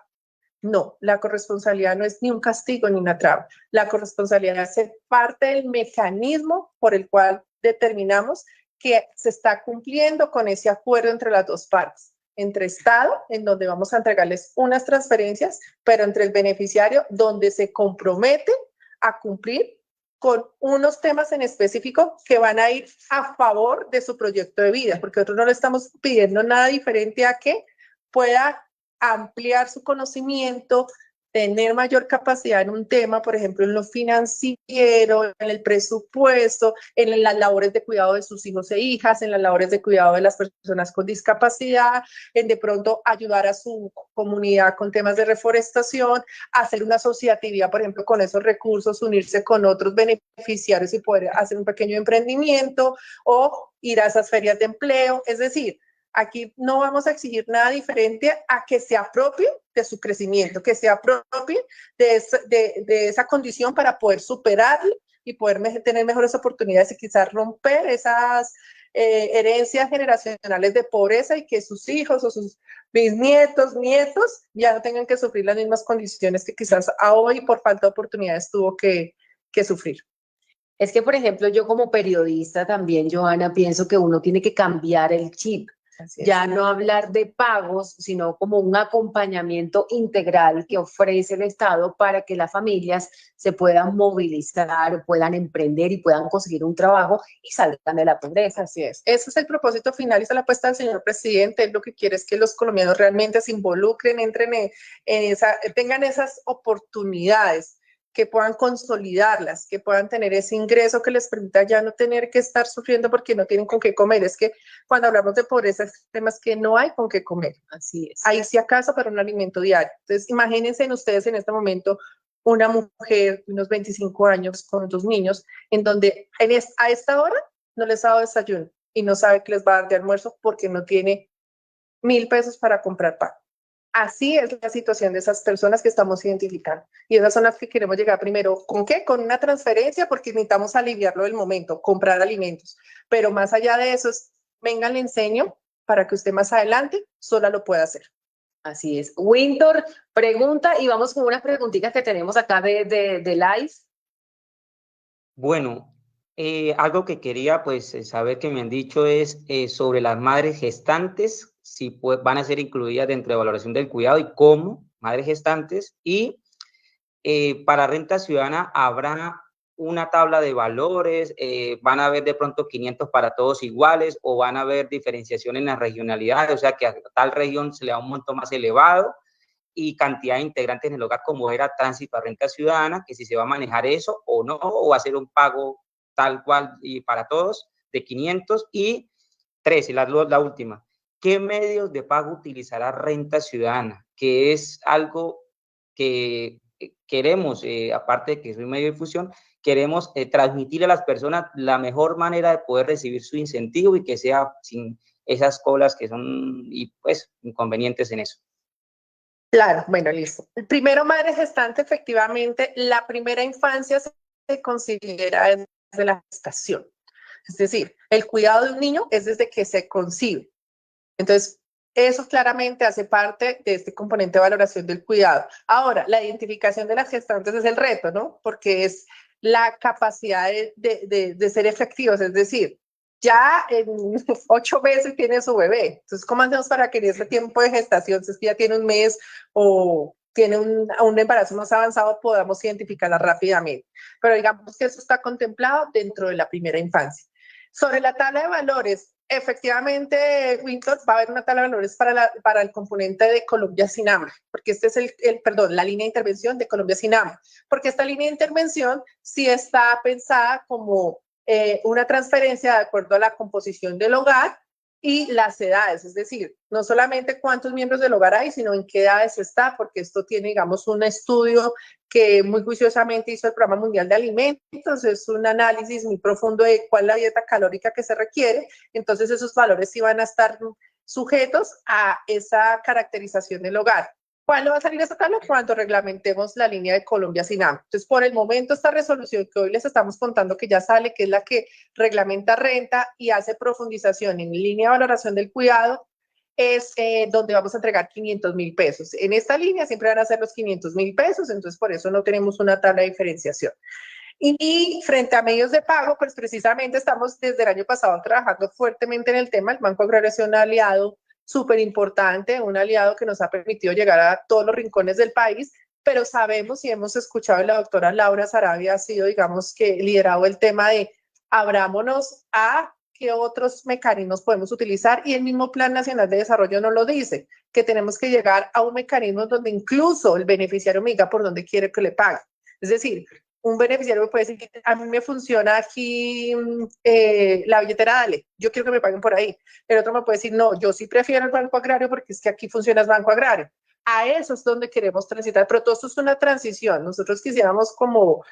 No, la corresponsabilidad no es ni un castigo ni una traba. La corresponsabilidad es parte del mecanismo por el cual determinamos que se está cumpliendo con ese acuerdo entre las 2 partes, entre Estado, en donde vamos a entregarles unas transferencias, pero entre el beneficiario, donde se compromete a cumplir con unos temas en específico que van a ir a favor de su proyecto de vida, porque nosotros no le estamos pidiendo nada diferente a que pueda ampliar su conocimiento, tener mayor capacidad en un tema, por ejemplo, en lo financiero, en el presupuesto, en las labores de cuidado de sus hijos e hijas, en las labores de cuidado de las personas con discapacidad, en de pronto ayudar a su comunidad con temas de reforestación, hacer una asociatividad, por ejemplo, con esos recursos, unirse con otros beneficiarios y poder hacer un pequeño emprendimiento, o ir a esas ferias de empleo. Es decir, Aquí no vamos a exigir nada diferente a que se apropie de su crecimiento, que se apropie de esa condición para poder superarlo y poder tener mejores oportunidades y quizás romper esas herencias generacionales de pobreza y que sus hijos o sus bisnietos, nietos ya no tengan que sufrir las mismas condiciones que quizás a hoy por falta de oportunidades tuvo que sufrir. Es que, por ejemplo, yo como periodista también, Joana, pienso que uno tiene que cambiar el chip. Ya no hablar de pagos, sino como un acompañamiento integral que ofrece el Estado para que las familias se puedan movilizar, puedan emprender y puedan conseguir un trabajo y salgan de la pobreza. Así es. Ese es el propósito final y esa es la apuesta del señor presidente. Él lo que quiere es que los colombianos realmente se involucren, entren tengan esas oportunidades, que puedan consolidarlas, que puedan tener ese ingreso que les permita ya no tener que estar sufriendo porque no tienen con qué comer. Es que cuando hablamos de pobreza, es temas que no hay con qué comer. Así es. Ahí si acaso para un alimento diario. Entonces, imagínense ustedes en este momento una mujer de unos 25 años con 2 niños, en donde a esta hora no les ha dado desayuno y no sabe qué les va a dar de almuerzo porque no tiene 1,000 pesos para comprar pan. Así es la situación de esas personas que estamos identificando. Y esas son las que queremos llegar primero. ¿Con qué? Con una transferencia, porque necesitamos aliviarlo del momento, comprar alimentos. Pero más allá de eso, venga, le enseño para que usted más adelante sola lo pueda hacer. Así es. Winter pregunta y vamos con unas preguntitas que tenemos acá de live. Bueno, algo que quería pues saber que me han dicho es sobre las madres gestantes, si van a ser incluidas dentro de valoración del cuidado y cómo, madres gestantes, y para renta ciudadana habrá una tabla de valores, van a haber de pronto 500 para todos iguales o van a haber diferenciación en las regionalidades, o sea que a tal región se le da un monto más elevado y cantidad de integrantes en el hogar como era tránsito a renta ciudadana, que si se va a manejar eso o no, o va a ser un pago tal cual y para todos de 500. Y 3, la última, ¿qué medios de pago utilizará renta ciudadana? Que es algo que queremos, aparte de que es un medio de difusión, queremos transmitir a las personas la mejor manera de poder recibir su incentivo y que sea sin esas colas que son y pues inconvenientes en eso. Claro, bueno, listo. Primero, madre gestante, efectivamente, la primera infancia se considera desde la gestación. Es decir, el cuidado de un niño es desde que se concibe. Entonces, eso claramente hace parte de este componente de valoración del cuidado. Ahora, la identificación de las gestantes es el reto, ¿no? Porque es la capacidad de ser efectivos, es decir, ya en 8 meses tiene su bebé. Entonces, ¿cómo hacemos para que en ese tiempo de gestación, si es que ya tiene un mes o tiene un embarazo más avanzado, podamos identificarla rápidamente? Pero digamos que eso está contemplado dentro de la primera infancia. Sobre la tabla de valores, efectivamente, Winter, va a haber una tabla de valores para el componente de Colombia Sin Hambre, porque este es la línea de intervención de Colombia Sin Hambre, porque esta línea de intervención sí está pensada como una transferencia de acuerdo a la composición del hogar y las edades, es decir, no solamente cuántos miembros del hogar hay, sino en qué edades está, porque esto tiene, digamos, un estudio que muy juiciosamente hizo el Programa Mundial de Alimentos, es un análisis muy profundo de cuál es la dieta calórica que se requiere, entonces esos valores sí van a estar sujetos a esa caracterización del hogar. ¿Cuándo va a salir esta tabla? Cuando reglamentemos la línea de Colombia Sin Hambre. Entonces, por el momento, esta resolución que hoy les estamos contando que ya sale, que es la que reglamenta renta y hace profundización en línea de valoración del cuidado, es donde vamos a entregar 500,000 pesos. En esta línea siempre van a ser los 500,000 pesos, entonces por eso no tenemos una tabla de diferenciación. Y frente a medios de pago, pues precisamente estamos desde el año pasado trabajando fuertemente en el tema. El Banco Agrario es un aliado súper importante, un aliado que nos ha permitido llegar a todos los rincones del país, pero sabemos y hemos escuchado, la doctora Laura Sarabia ha sido, digamos, que liderado el tema de abrámonos a qué otros mecanismos podemos utilizar, y el mismo Plan Nacional de Desarrollo nos lo dice, que tenemos que llegar a un mecanismo donde incluso el beneficiario me diga por dónde quiere que le pague. Es decir, un beneficiario me puede decir que a mí me funciona aquí la billetera Dale, yo quiero que me paguen por ahí. El otro me puede decir, no, yo sí prefiero el Banco Agrario porque es que aquí funciona el Banco Agrario. A eso es donde queremos transitar, pero todo esto es una transición. Nosotros quisiéramos como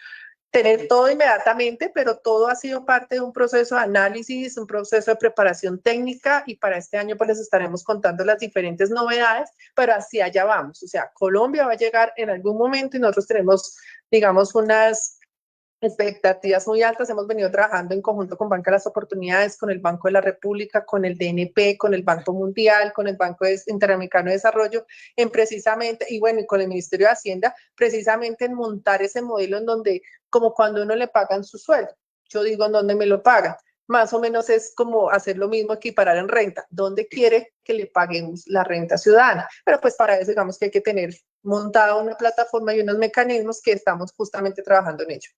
tener todo inmediatamente, pero todo ha sido parte de un proceso de análisis, un proceso de preparación técnica, y para este año pues les estaremos contando las diferentes novedades, pero hacia allá vamos. O sea, Colombia va a llegar en algún momento y nosotros tenemos, digamos, unas expectativas muy altas. Hemos venido trabajando en conjunto con Banca de las Oportunidades, con el Banco de la República, con el DNP, con el Banco Mundial, con el Banco Interamericano de Desarrollo, en precisamente, y bueno, y con el Ministerio de Hacienda, precisamente en montar ese modelo en donde, como cuando uno le pagan su sueldo, yo digo, ¿en dónde me lo pagan? Más o menos es como hacer lo mismo, equiparar en renta. ¿Dónde quiere que le paguemos la renta ciudadana? Pero pues para eso digamos que hay que tener montada una plataforma y unos mecanismos que estamos justamente trabajando en ello.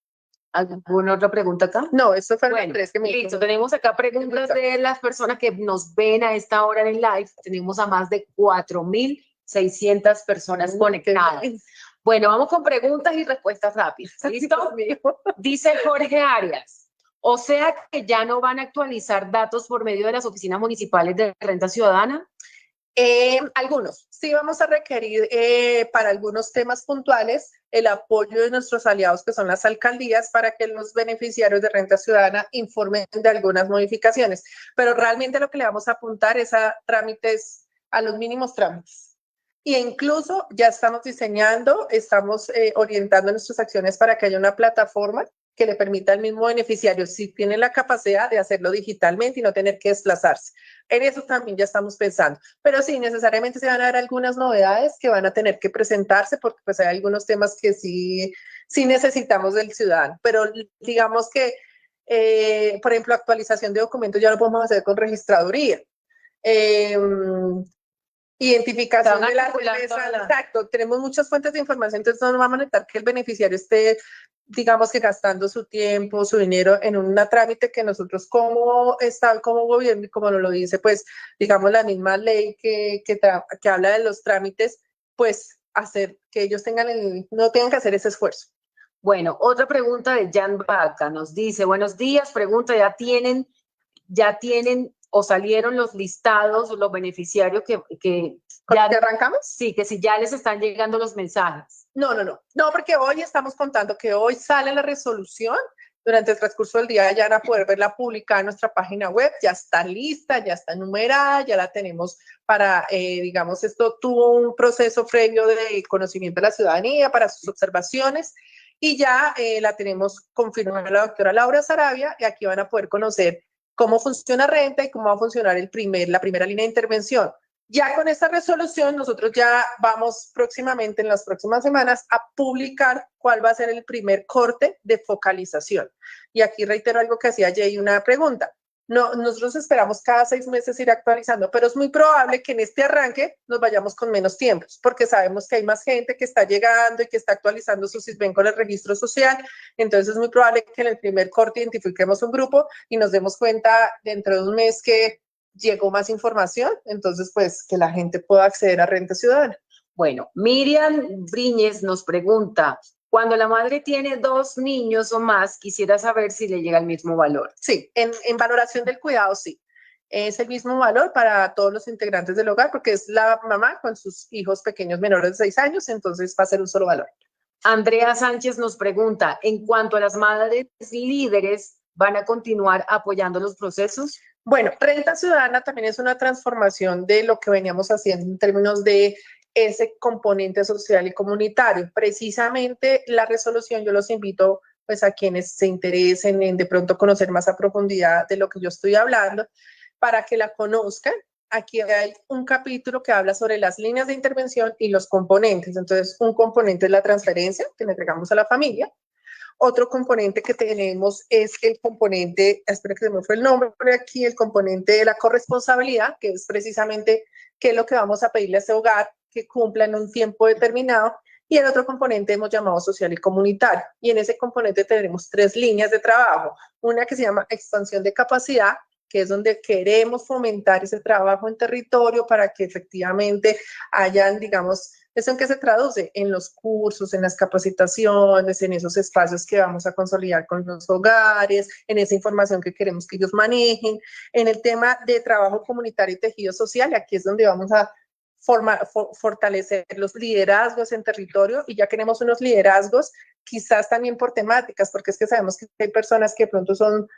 ¿Alguna otra pregunta acá? No, eso fue Bueno, tres que me listo. Tenemos acá preguntas de las personas que nos ven a esta hora en el live. Tenemos a más de 4.600 personas conectadas. Bueno, vamos con preguntas y respuestas rápidas. ¿Listo? Dice Jorge Arias, o sea que ya no van a actualizar datos por medio de las oficinas municipales de renta ciudadana. Algunos, sí vamos a requerir para algunos temas puntuales el apoyo de nuestros aliados que son las alcaldías para que los beneficiarios de renta ciudadana informen de algunas modificaciones, pero realmente lo que le vamos a apuntar es a trámites, a los mínimos trámites. Y incluso ya estamos diseñando, estamos orientando nuestras acciones para que haya una plataforma que le permita al mismo beneficiario, si tiene la capacidad de hacerlo digitalmente y no tener que desplazarse. En eso también ya estamos pensando. Pero sí, necesariamente se van a dar algunas novedades que van a tener que presentarse, porque pues hay algunos temas que sí necesitamos del ciudadano. Pero digamos que, por ejemplo, actualización de documentos ya lo podemos hacer con registraduría. Identificación de la remesa, exacto, tenemos muchas fuentes de información, entonces no vamos a notar que el beneficiario esté, digamos que gastando su tiempo, su dinero en un trámite que nosotros como Estado, como gobierno, y como nos lo dice, pues, digamos, la misma ley que habla de los trámites, pues, hacer que ellos no tengan que hacer ese esfuerzo. Bueno, otra pregunta de Jan Vaca nos dice, buenos días, pregunta, ¿ya tienen o salieron los listados, los beneficiarios que ya arrancamos? Sí, que si ya les están llegando los mensajes. No, porque hoy estamos contando que hoy sale la resolución. Durante el transcurso del día ya van a poder verla publicada en nuestra página web, ya está lista, ya está numerada, ya la tenemos para, digamos, esto tuvo un proceso previo de conocimiento de la ciudadanía para sus observaciones, y ya la tenemos confirmada la doctora Laura Sarabia, y aquí van a poder conocer cómo funciona renta y cómo va a funcionar la primera línea de intervención. Ya con esta resolución, nosotros ya vamos próximamente, en las próximas semanas, a publicar cuál va a ser el primer corte de focalización. Y aquí reitero algo que hacía Jay, una pregunta. No, nosotros esperamos cada 6 meses ir actualizando, pero es muy probable que en este arranque nos vayamos con menos tiempos, porque sabemos que hay más gente que está llegando y que está actualizando su SISBEN con el registro social. Entonces es muy probable que en el primer corte identifiquemos un grupo y nos demos cuenta dentro de un mes que llegó más información, entonces pues que la gente pueda acceder a renta ciudadana. Bueno, Miriam Briñez nos pregunta, cuando la madre tiene 2 niños o más, quisiera saber si le llega el mismo valor. Sí, en valoración del cuidado, sí. Es el mismo valor para todos los integrantes del hogar, porque es la mamá con sus hijos pequeños menores de 6 años, entonces va a ser un solo valor. Andrea Sánchez nos pregunta, en cuanto a las madres líderes, ¿van a continuar apoyando los procesos? Bueno, Renta Ciudadana también es una transformación de lo que veníamos haciendo en términos de ese componente social y comunitario. Precisamente la resolución, yo los invito pues a quienes se interesen en de pronto conocer más a profundidad de lo que yo estoy hablando, para que la conozcan. Aquí hay un capítulo que habla sobre las líneas de intervención y los componentes. Entonces, un componente es la transferencia que le entregamos a la familia. Otro componente que tenemos es el componente, espero que se me fue el nombre por aquí, el componente de la corresponsabilidad, que es precisamente qué es lo que vamos a pedirle a ese hogar que cumpla en un tiempo determinado. Y el otro componente hemos llamado social y comunitario. Y en ese componente tenemos 3 líneas de trabajo. Una que se llama expansión de capacidad, que es donde queremos fomentar ese trabajo en territorio para que efectivamente hayan, digamos, ¿eso en qué se traduce? En los cursos, en las capacitaciones, en esos espacios que vamos a consolidar con los hogares, en esa información que queremos que ellos manejen, en el tema de trabajo comunitario y tejido social. Aquí es donde vamos a fortalecer los liderazgos en territorio, y ya queremos unos liderazgos quizás también por temáticas, porque es que sabemos que hay personas que de pronto son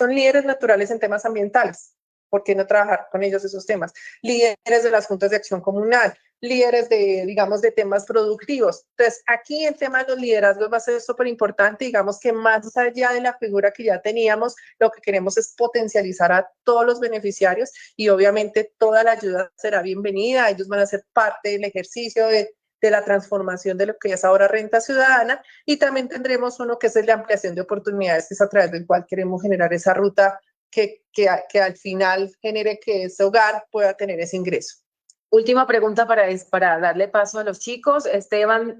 líderes naturales en temas ambientales. ¿Por qué no trabajar con ellos esos temas? Líderes de las juntas de acción comunal, líderes digamos, de temas productivos. Entonces, aquí el tema de los liderazgos va a ser súper importante. Digamos que más allá de la figura que ya teníamos, lo que queremos es potencializar a todos los beneficiarios, y obviamente toda la ayuda será bienvenida. Ellos van a ser parte del ejercicio de la transformación de lo que es ahora Renta Ciudadana, y también tendremos uno que es el de ampliación de oportunidades, que es a través del cual queremos generar esa ruta que al final genere que ese hogar pueda tener ese ingreso. Última pregunta para darle paso a los chicos. Esteban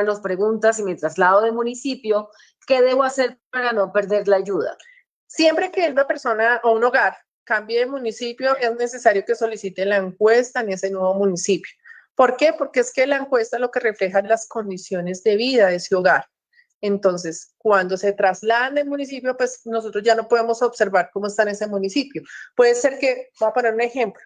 nos pregunta si me traslado de municipio, ¿qué debo hacer para no perder la ayuda? Siempre que una persona o un hogar cambie de municipio, es necesario que solicite la encuesta en ese nuevo municipio. ¿Por qué? Porque es que la encuesta lo que refleja es las condiciones de vida de ese hogar. Entonces, cuando se trasladan del municipio, pues nosotros ya no podemos observar cómo está en ese municipio. Puede ser que, voy a poner un ejemplo,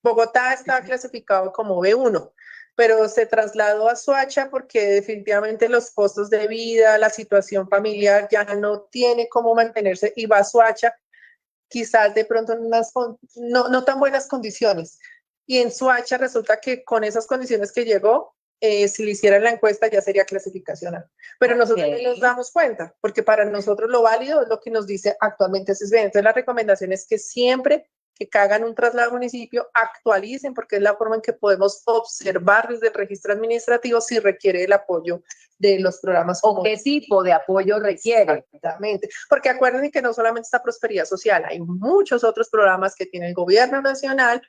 Bogotá está clasificado como B1, pero se trasladó a Soacha porque definitivamente los costos de vida, la situación familiar ya no tiene cómo mantenerse, y va a Soacha quizás de pronto en unas no tan buenas condiciones. Y en Soacha resulta que con esas condiciones que llegó, si le hicieran la encuesta ya sería clasificacional. Pero nosotros no nos damos cuenta, porque para nosotros lo válido es lo que nos dice actualmente CISBEN. Entonces la recomendación es que siempre que hagan un traslado al municipio, actualicen, porque es la forma en que podemos observar desde el registro administrativo si requiere el apoyo de los programas. ¿O qué tipo de apoyo requiere? Exactamente, porque acuérdense que no solamente está Prosperidad Social, hay muchos otros programas que tiene el gobierno nacional,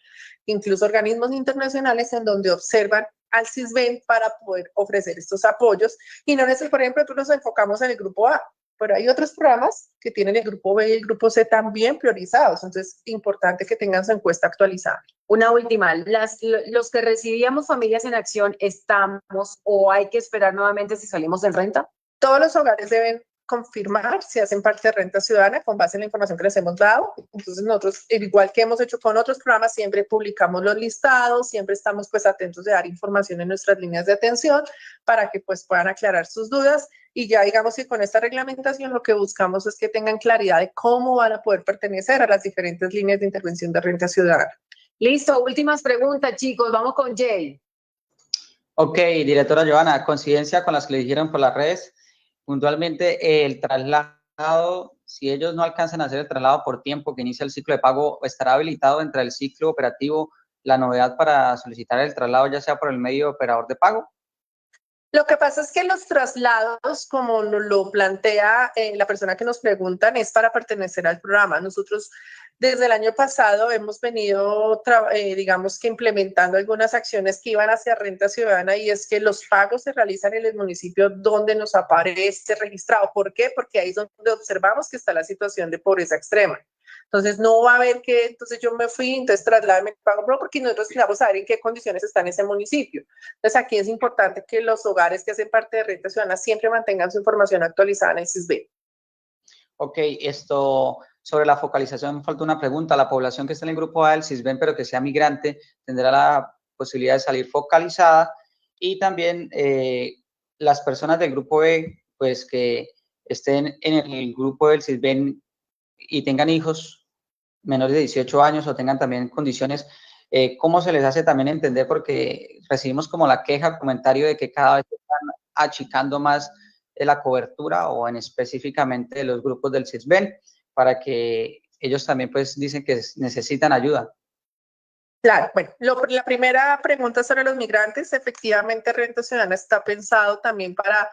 incluso organismos internacionales, en donde observan al CISBEN para poder ofrecer estos apoyos. Y no necesariamente, por ejemplo, nos enfocamos en el grupo A, pero hay otros programas que tienen el grupo B y el grupo C también priorizados. Entonces, es importante que tengan su encuesta actualizada. Una última, los que recibíamos Familias en Acción, ¿estamos o hay que esperar nuevamente si salimos en renta? Todos los hogares deben confirmar si hacen parte de Renta Ciudadana con base en la información que les hemos dado. Entonces nosotros, igual que hemos hecho con otros programas, siempre publicamos los listados, siempre estamos pues atentos de dar información en nuestras líneas de atención para que pues puedan aclarar sus dudas, y ya digamos que con esta reglamentación lo que buscamos es que tengan claridad de cómo van a poder pertenecer a las diferentes líneas de intervención de Renta Ciudadana. Listo, últimas preguntas, chicos, vamos con Jay. Ok, directora Joana, coincidencia con las que le dijeron por las redes. Puntualmente, el traslado, si ellos no alcanzan a hacer el traslado por tiempo que inicia el ciclo de pago, ¿estará habilitado entre el ciclo operativo la novedad para solicitar el traslado, ya sea por el medio de operador de pago? Lo que pasa es que los traslados, como lo plantea la persona que nos preguntan, es para pertenecer al programa. Nosotros desde el año pasado hemos venido, digamos que implementando algunas acciones que iban hacia Renta Ciudadana, y es que los pagos se realizan en el municipio donde nos aparece registrado. ¿Por qué? Porque ahí es donde observamos que está la situación de pobreza extrema. Entonces, no va a haber que, entonces yo me fui, entonces trasládame el pago, no, porque nosotros queremos saber en qué condiciones está en ese municipio. Entonces, aquí es importante que los hogares que hacen parte de Renta Ciudadana siempre mantengan su información actualizada en el CISBEN. Ok, sobre la focalización, me falta una pregunta. La población que está en el grupo A del CISBEN, pero que sea migrante, tendrá la posibilidad de salir focalizada, y también las personas del grupo B, pues que estén en el grupo del CISBEN y tengan hijos menores de 18 años o tengan también condiciones, ¿cómo se les hace también entender? Porque recibimos como la queja, comentario de que cada vez están achicando más la cobertura, o en específicamente los grupos del CISBEN, para que ellos también pues dicen que necesitan ayuda. Claro, bueno, la primera pregunta sobre los migrantes, efectivamente Renta Ciudadana está pensado también para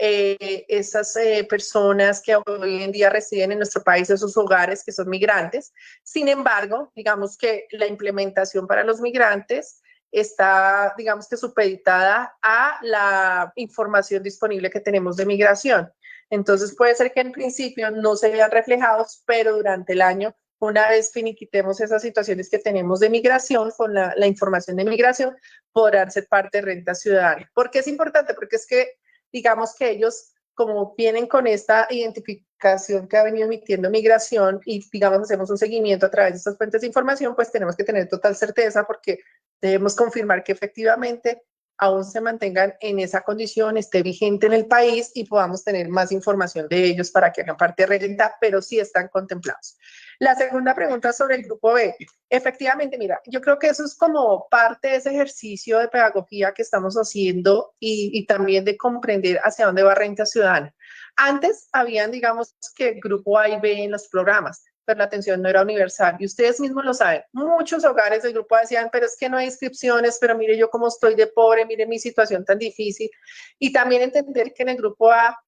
esas personas que hoy en día residen en nuestro país, esos hogares que son migrantes. Sin embargo, digamos que la implementación para los migrantes está, digamos que supeditada a la información disponible que tenemos de migración. Entonces puede ser que en principio no se vean reflejados, pero durante el año, una vez finiquitemos esas situaciones que tenemos de migración, con la información de migración, podrán ser parte de Renta Ciudadana. ¿Por qué es importante? Porque es que, digamos que ellos, como vienen con esta identificación que ha venido emitiendo migración, y digamos hacemos un seguimiento a través de estas fuentes de información, pues tenemos que tener total certeza, porque Debemos confirmar que efectivamente aún se mantengan en esa condición, esté vigente en el país y podamos tener más información de ellos para que hagan parte de renta, pero sí están contemplados. La segunda pregunta sobre el grupo B. Efectivamente, mira, yo creo que eso es como parte de ese ejercicio de pedagogía que estamos haciendo y también de comprender hacia dónde va Renta Ciudadana. Antes habían, digamos, que grupo A y B en los programas, pero la atención no era universal. Y ustedes mismos lo saben, muchos hogares del grupo decían, pero es que no hay inscripciones, pero mire yo cómo estoy de pobre, mire mi situación tan difícil. Y también entender que en el grupo A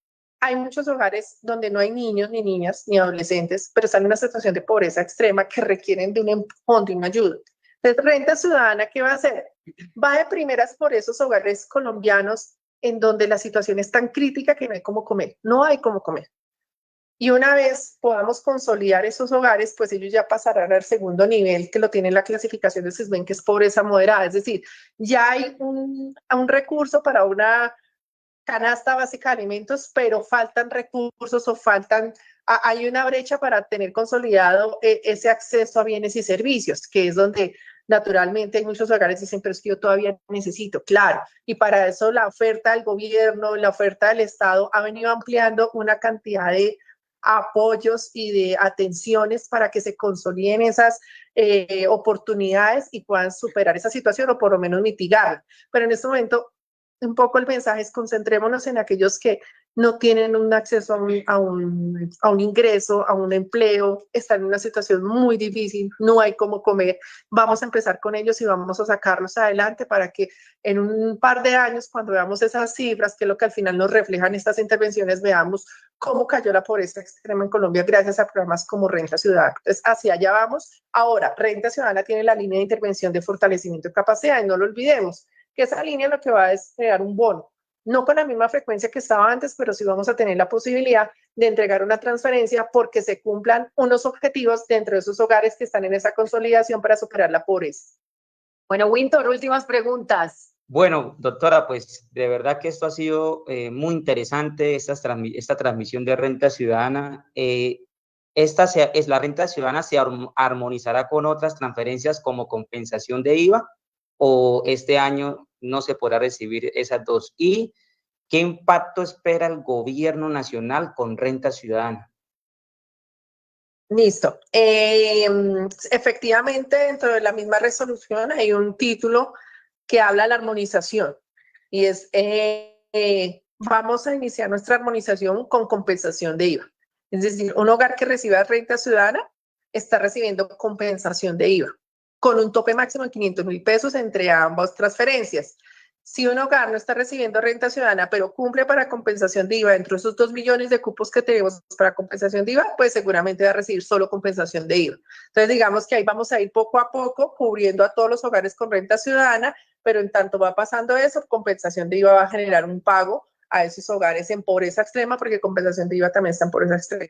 hay muchos hogares donde no hay niños, ni niñas, ni adolescentes, pero están en una situación de pobreza extrema que requieren de un empujón, de una ayuda. Entonces, Renta Ciudadana, ¿qué va a hacer? Va de primeras por esos hogares colombianos en donde la situación es tan crítica que no hay cómo comer. No hay cómo comer. Y una vez podamos consolidar esos hogares, pues ellos ya pasarán al segundo nivel, que lo tiene la clasificación de SISBEN, que es pobreza moderada. Es decir, ya hay un recurso para una canasta básica de alimentos, pero faltan recursos o hay una brecha para tener consolidado ese acceso a bienes y servicios, que es donde naturalmente hay muchos hogares que dicen, pero es que yo todavía necesito, claro. Y para eso la oferta del gobierno, la oferta del Estado ha venido ampliando una cantidad de apoyos y de atenciones para que se consoliden esas oportunidades y puedan superar esa situación o por lo menos mitigarla. Pero en este momento, un poco el mensaje es concentrémonos en aquellos que no tienen un acceso a un ingreso, a un empleo, están en una situación muy difícil, no hay cómo comer. Vamos a empezar con ellos y vamos a sacarlos adelante para que en un par de años, cuando veamos esas cifras, que es lo que al final nos reflejan estas intervenciones, veamos cómo cayó la pobreza extrema en Colombia gracias a programas como Renta Ciudadana. Entonces, hacia allá vamos. Ahora, Renta Ciudadana tiene la línea de intervención de fortalecimiento de capacidades, no lo olvidemos, que esa línea lo que va es crear un bono. No con la misma frecuencia que estaba antes, pero sí vamos a tener la posibilidad de entregar una transferencia porque se cumplan unos objetivos dentro de esos hogares que están en esa consolidación para superar la pobreza. Bueno, Winter, últimas preguntas. Bueno, doctora, pues de verdad que esto ha sido muy interesante, esta transmisión de Renta Ciudadana. La Renta Ciudadana se armonizará con otras transferencias como compensación de IVA, o este año no se podrá recibir esas dos. ¿Y qué impacto espera el gobierno nacional con Renta Ciudadana? Listo. Efectivamente, dentro de la misma resolución hay un título que habla de la armonización y es vamos a iniciar nuestra armonización con compensación de IVA. Es decir, un hogar que reciba Renta Ciudadana está recibiendo compensación de IVA con un tope máximo de 500.000 pesos entre ambas transferencias. Si un hogar no está recibiendo Renta Ciudadana, pero cumple para compensación de IVA dentro de esos 2 millones de cupos que tenemos para compensación de IVA, pues seguramente va a recibir solo compensación de IVA. Entonces, digamos que ahí vamos a ir poco a poco cubriendo a todos los hogares con Renta Ciudadana, pero en tanto va pasando eso, compensación de IVA va a generar un pago a esos hogares en pobreza extrema, porque compensación de IVA también está en pobreza extrema.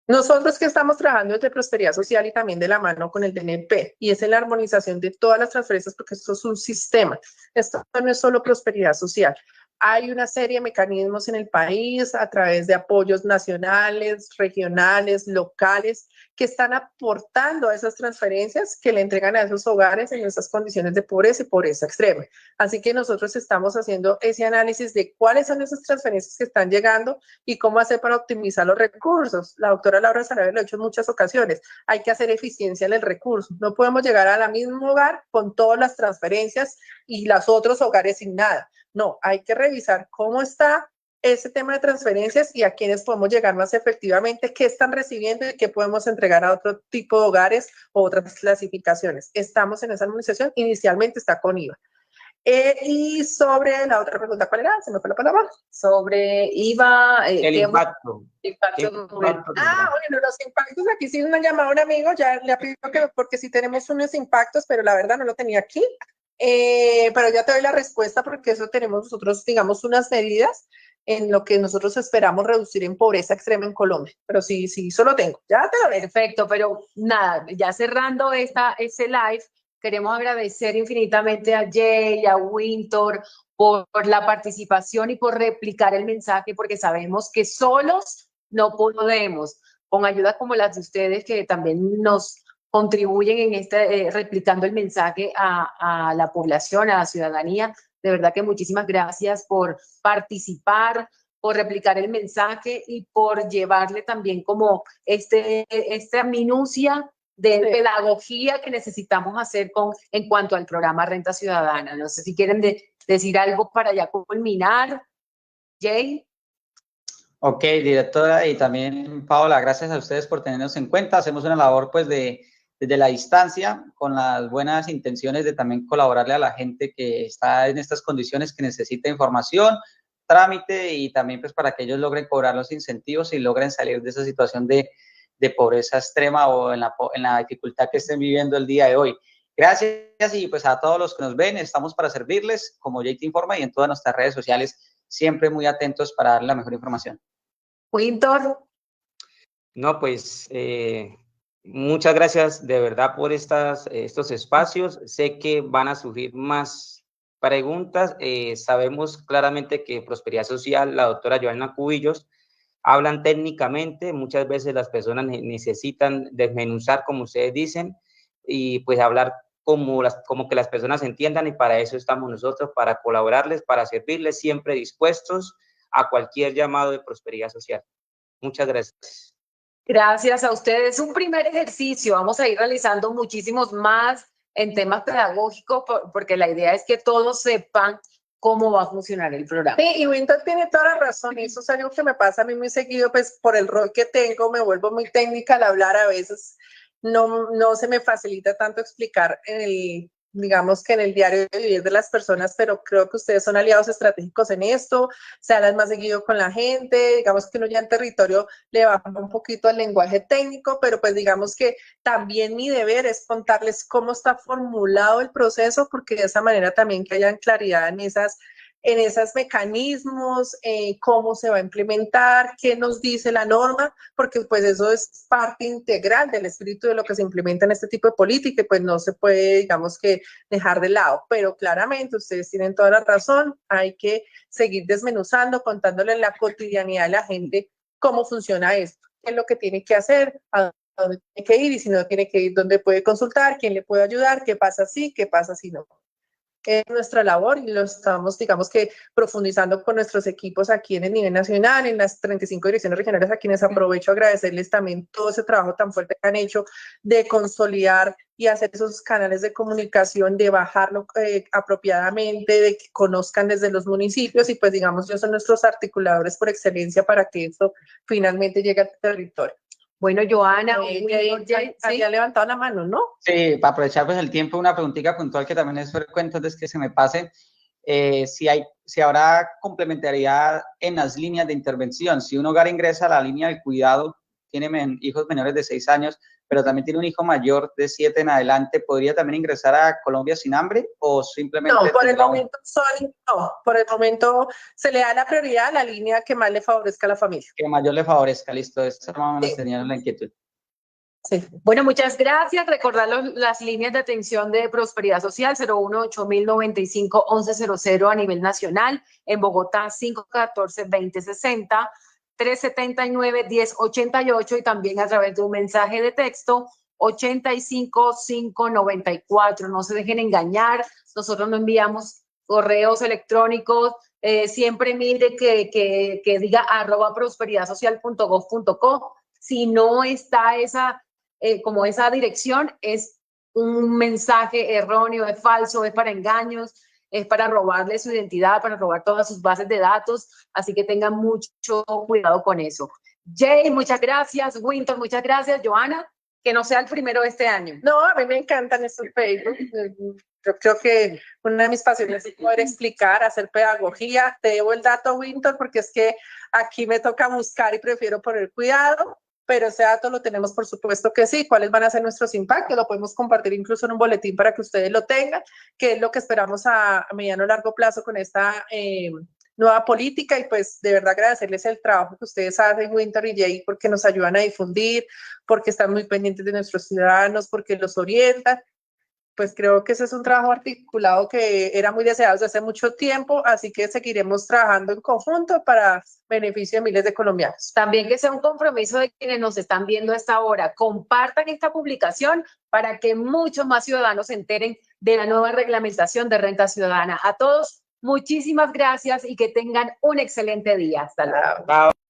Nosotros que estamos trabajando desde Prosperidad Social y también de la mano con el DNP, y es en la armonización de todas las transferencias, porque esto es un sistema. Esto no es solo Prosperidad Social. Hay una serie de mecanismos en el país a través de apoyos nacionales, regionales, locales, que están aportando a esas transferencias que le entregan a esos hogares en esas condiciones de pobreza y pobreza extrema. Así que nosotros estamos haciendo ese análisis de cuáles son esas transferencias que están llegando y cómo hacer para optimizar los recursos. La doctora Laura Sarabia lo ha hecho en muchas ocasiones. Hay que hacer eficiencia en el recurso. No podemos llegar al mismo hogar con todas las transferencias y los otros hogares sin nada. No, hay que revisar cómo está ese tema de transferencias y a quiénes podemos llegar más efectivamente, qué están recibiendo y qué podemos entregar a otro tipo de hogares o otras clasificaciones. Estamos en esa armonización, inicialmente está con IVA. Y sobre la otra pregunta, ¿cuál era? Se me fue la palabra. Sobre IVA. El impacto. Bueno, los impactos, aquí sí me ha llamado un amigo, ya le pido que, porque sí tenemos unos impactos, pero la verdad no lo tenía aquí. Pero ya te doy la respuesta porque eso tenemos nosotros, digamos, unas medidas en lo que nosotros esperamos reducir en pobreza extrema en Colombia. Pero sí, solo tengo. Ya te lo doy. Perfecto, pero nada, ya cerrando ese live, queremos agradecer infinitamente a Jay, a Winter por la participación y por replicar el mensaje, porque sabemos que solos no podemos, con ayuda como las de ustedes que también nos contribuyen en replicando el mensaje a la población, a la ciudadanía. De verdad que muchísimas gracias por participar, por replicar el mensaje y por llevarle también como esta minucia de pedagogía que necesitamos hacer en cuanto al programa Renta Ciudadana. No sé si quieren decir algo para ya culminar. Jay. Ok, directora, y también Paola, gracias a ustedes por tenernos en cuenta. Hacemos una labor pues desde la distancia, con las buenas intenciones de también colaborarle a la gente que está en estas condiciones, que necesita información, trámite, y también pues para que ellos logren cobrar los incentivos y logren salir de esa situación de pobreza extrema o en la dificultad que estén viviendo el día de hoy. Gracias, y pues a todos los que nos ven, estamos para servirles, como Jay te informa, y en todas nuestras redes sociales, siempre muy atentos para darle la mejor información. Winter. No, pues muchas gracias de verdad por estos espacios. Sé que van a surgir más preguntas. Sabemos claramente que Prosperidad Social, la doctora Joana Cubillos, hablan técnicamente. Muchas veces las personas necesitan desmenuzar, como ustedes dicen, y pues hablar como que las personas entiendan, y para eso estamos nosotros, para colaborarles, para servirles, siempre dispuestos a cualquier llamado de prosperidad social. Muchas gracias. Gracias a ustedes. Un primer ejercicio. Vamos a ir realizando muchísimos más en temas pedagógicos, porque la idea es que todos sepan cómo va a funcionar el programa. Sí, y Winter tiene toda la razón, y eso es algo que me pasa a mí muy seguido, pues por el rol que tengo, me vuelvo muy técnica al hablar a veces, no se me facilita tanto explicar digamos que en el diario de vivir de las personas, pero creo que ustedes son aliados estratégicos en esto, se hablan más seguido con la gente, digamos que uno ya en territorio le baja un poquito al lenguaje técnico, pero pues digamos que también mi deber es contarles cómo está formulado el proceso, porque de esa manera también que hayan claridad en esos mecanismos, cómo se va a implementar, qué nos dice la norma, porque pues eso es parte integral del espíritu de lo que se implementa en este tipo de política, y pues no se puede, digamos que, dejar de lado. Pero claramente ustedes tienen toda la razón, hay que seguir desmenuzando, contándole en la cotidianidad de la gente cómo funciona esto, qué es lo que tiene que hacer, a dónde tiene que ir, y si no tiene que ir, dónde puede consultar, quién le puede ayudar, qué pasa si, qué pasa si no. Es nuestra labor, y lo estamos, digamos que, profundizando con nuestros equipos aquí en el nivel nacional, en las 35 direcciones regionales, a quienes aprovecho a agradecerles también todo ese trabajo tan fuerte que han hecho de consolidar y hacer esos canales de comunicación, de bajarlo apropiadamente, de que conozcan desde los municipios, y pues digamos, ellos son nuestros articuladores por excelencia para que esto finalmente llegue al territorio. Bueno, Joana, había levantado la mano, ¿no? Sí, para aprovechar pues el tiempo, una preguntita puntual que también es frecuente antes que se me pase. Si habrá complementariedad en las líneas de intervención. Si un hogar ingresa a la línea del cuidado, tiene hijos menores de 6 años, pero también tiene un hijo mayor de 7 en adelante, ¿podría también ingresar a Colombia sin hambre, o simplemente? No, por el momento se le da la prioridad a la línea que más le favorezca a la familia. Que mayor le favorezca, listo. Esa más o menos tenía la inquietud. Sí. Bueno, muchas gracias. Recordar las líneas de atención de Prosperidad Social: 018-095-1100 a nivel nacional, en Bogotá 514-2060, 379-1088, y también a través de un mensaje de texto 85594. No se dejen engañar, nosotros no enviamos correos electrónicos. Siempre mire que diga @prosperidadsocial.gov.co. Si no está como esa dirección, es un mensaje erróneo, es falso, es para engaños, es para robarle su identidad, para robar todas sus bases de datos, así que tengan mucho cuidado con eso. Jay, muchas gracias. Winter, muchas gracias. Joana, que no sea el primero de este año. No, a mí me encantan estos Facebook. Yo creo que una de mis pasiones es poder explicar, hacer pedagogía. Te debo el dato, Winter, porque es que aquí me toca buscar y prefiero poner cuidado, pero ese dato lo tenemos, por supuesto que sí. ¿Cuáles van a ser nuestros impactos? Lo podemos compartir incluso en un boletín para que ustedes lo tengan, que es lo que esperamos a mediano o largo plazo con esta nueva política. Y pues de verdad agradecerles el trabajo que ustedes hacen, Winter y Jay, porque nos ayudan a difundir, porque están muy pendientes de nuestros ciudadanos, porque los orientan. pues creo que ese es un trabajo articulado que era muy deseado desde hace mucho tiempo, así que seguiremos trabajando en conjunto para beneficio de miles de colombianos. También que sea un compromiso de quienes nos están viendo a esta hora. Compartan esta publicación para que muchos más ciudadanos se enteren de la nueva reglamentación de renta ciudadana. A todos, muchísimas gracias y que tengan un excelente día. Hasta luego. Chao.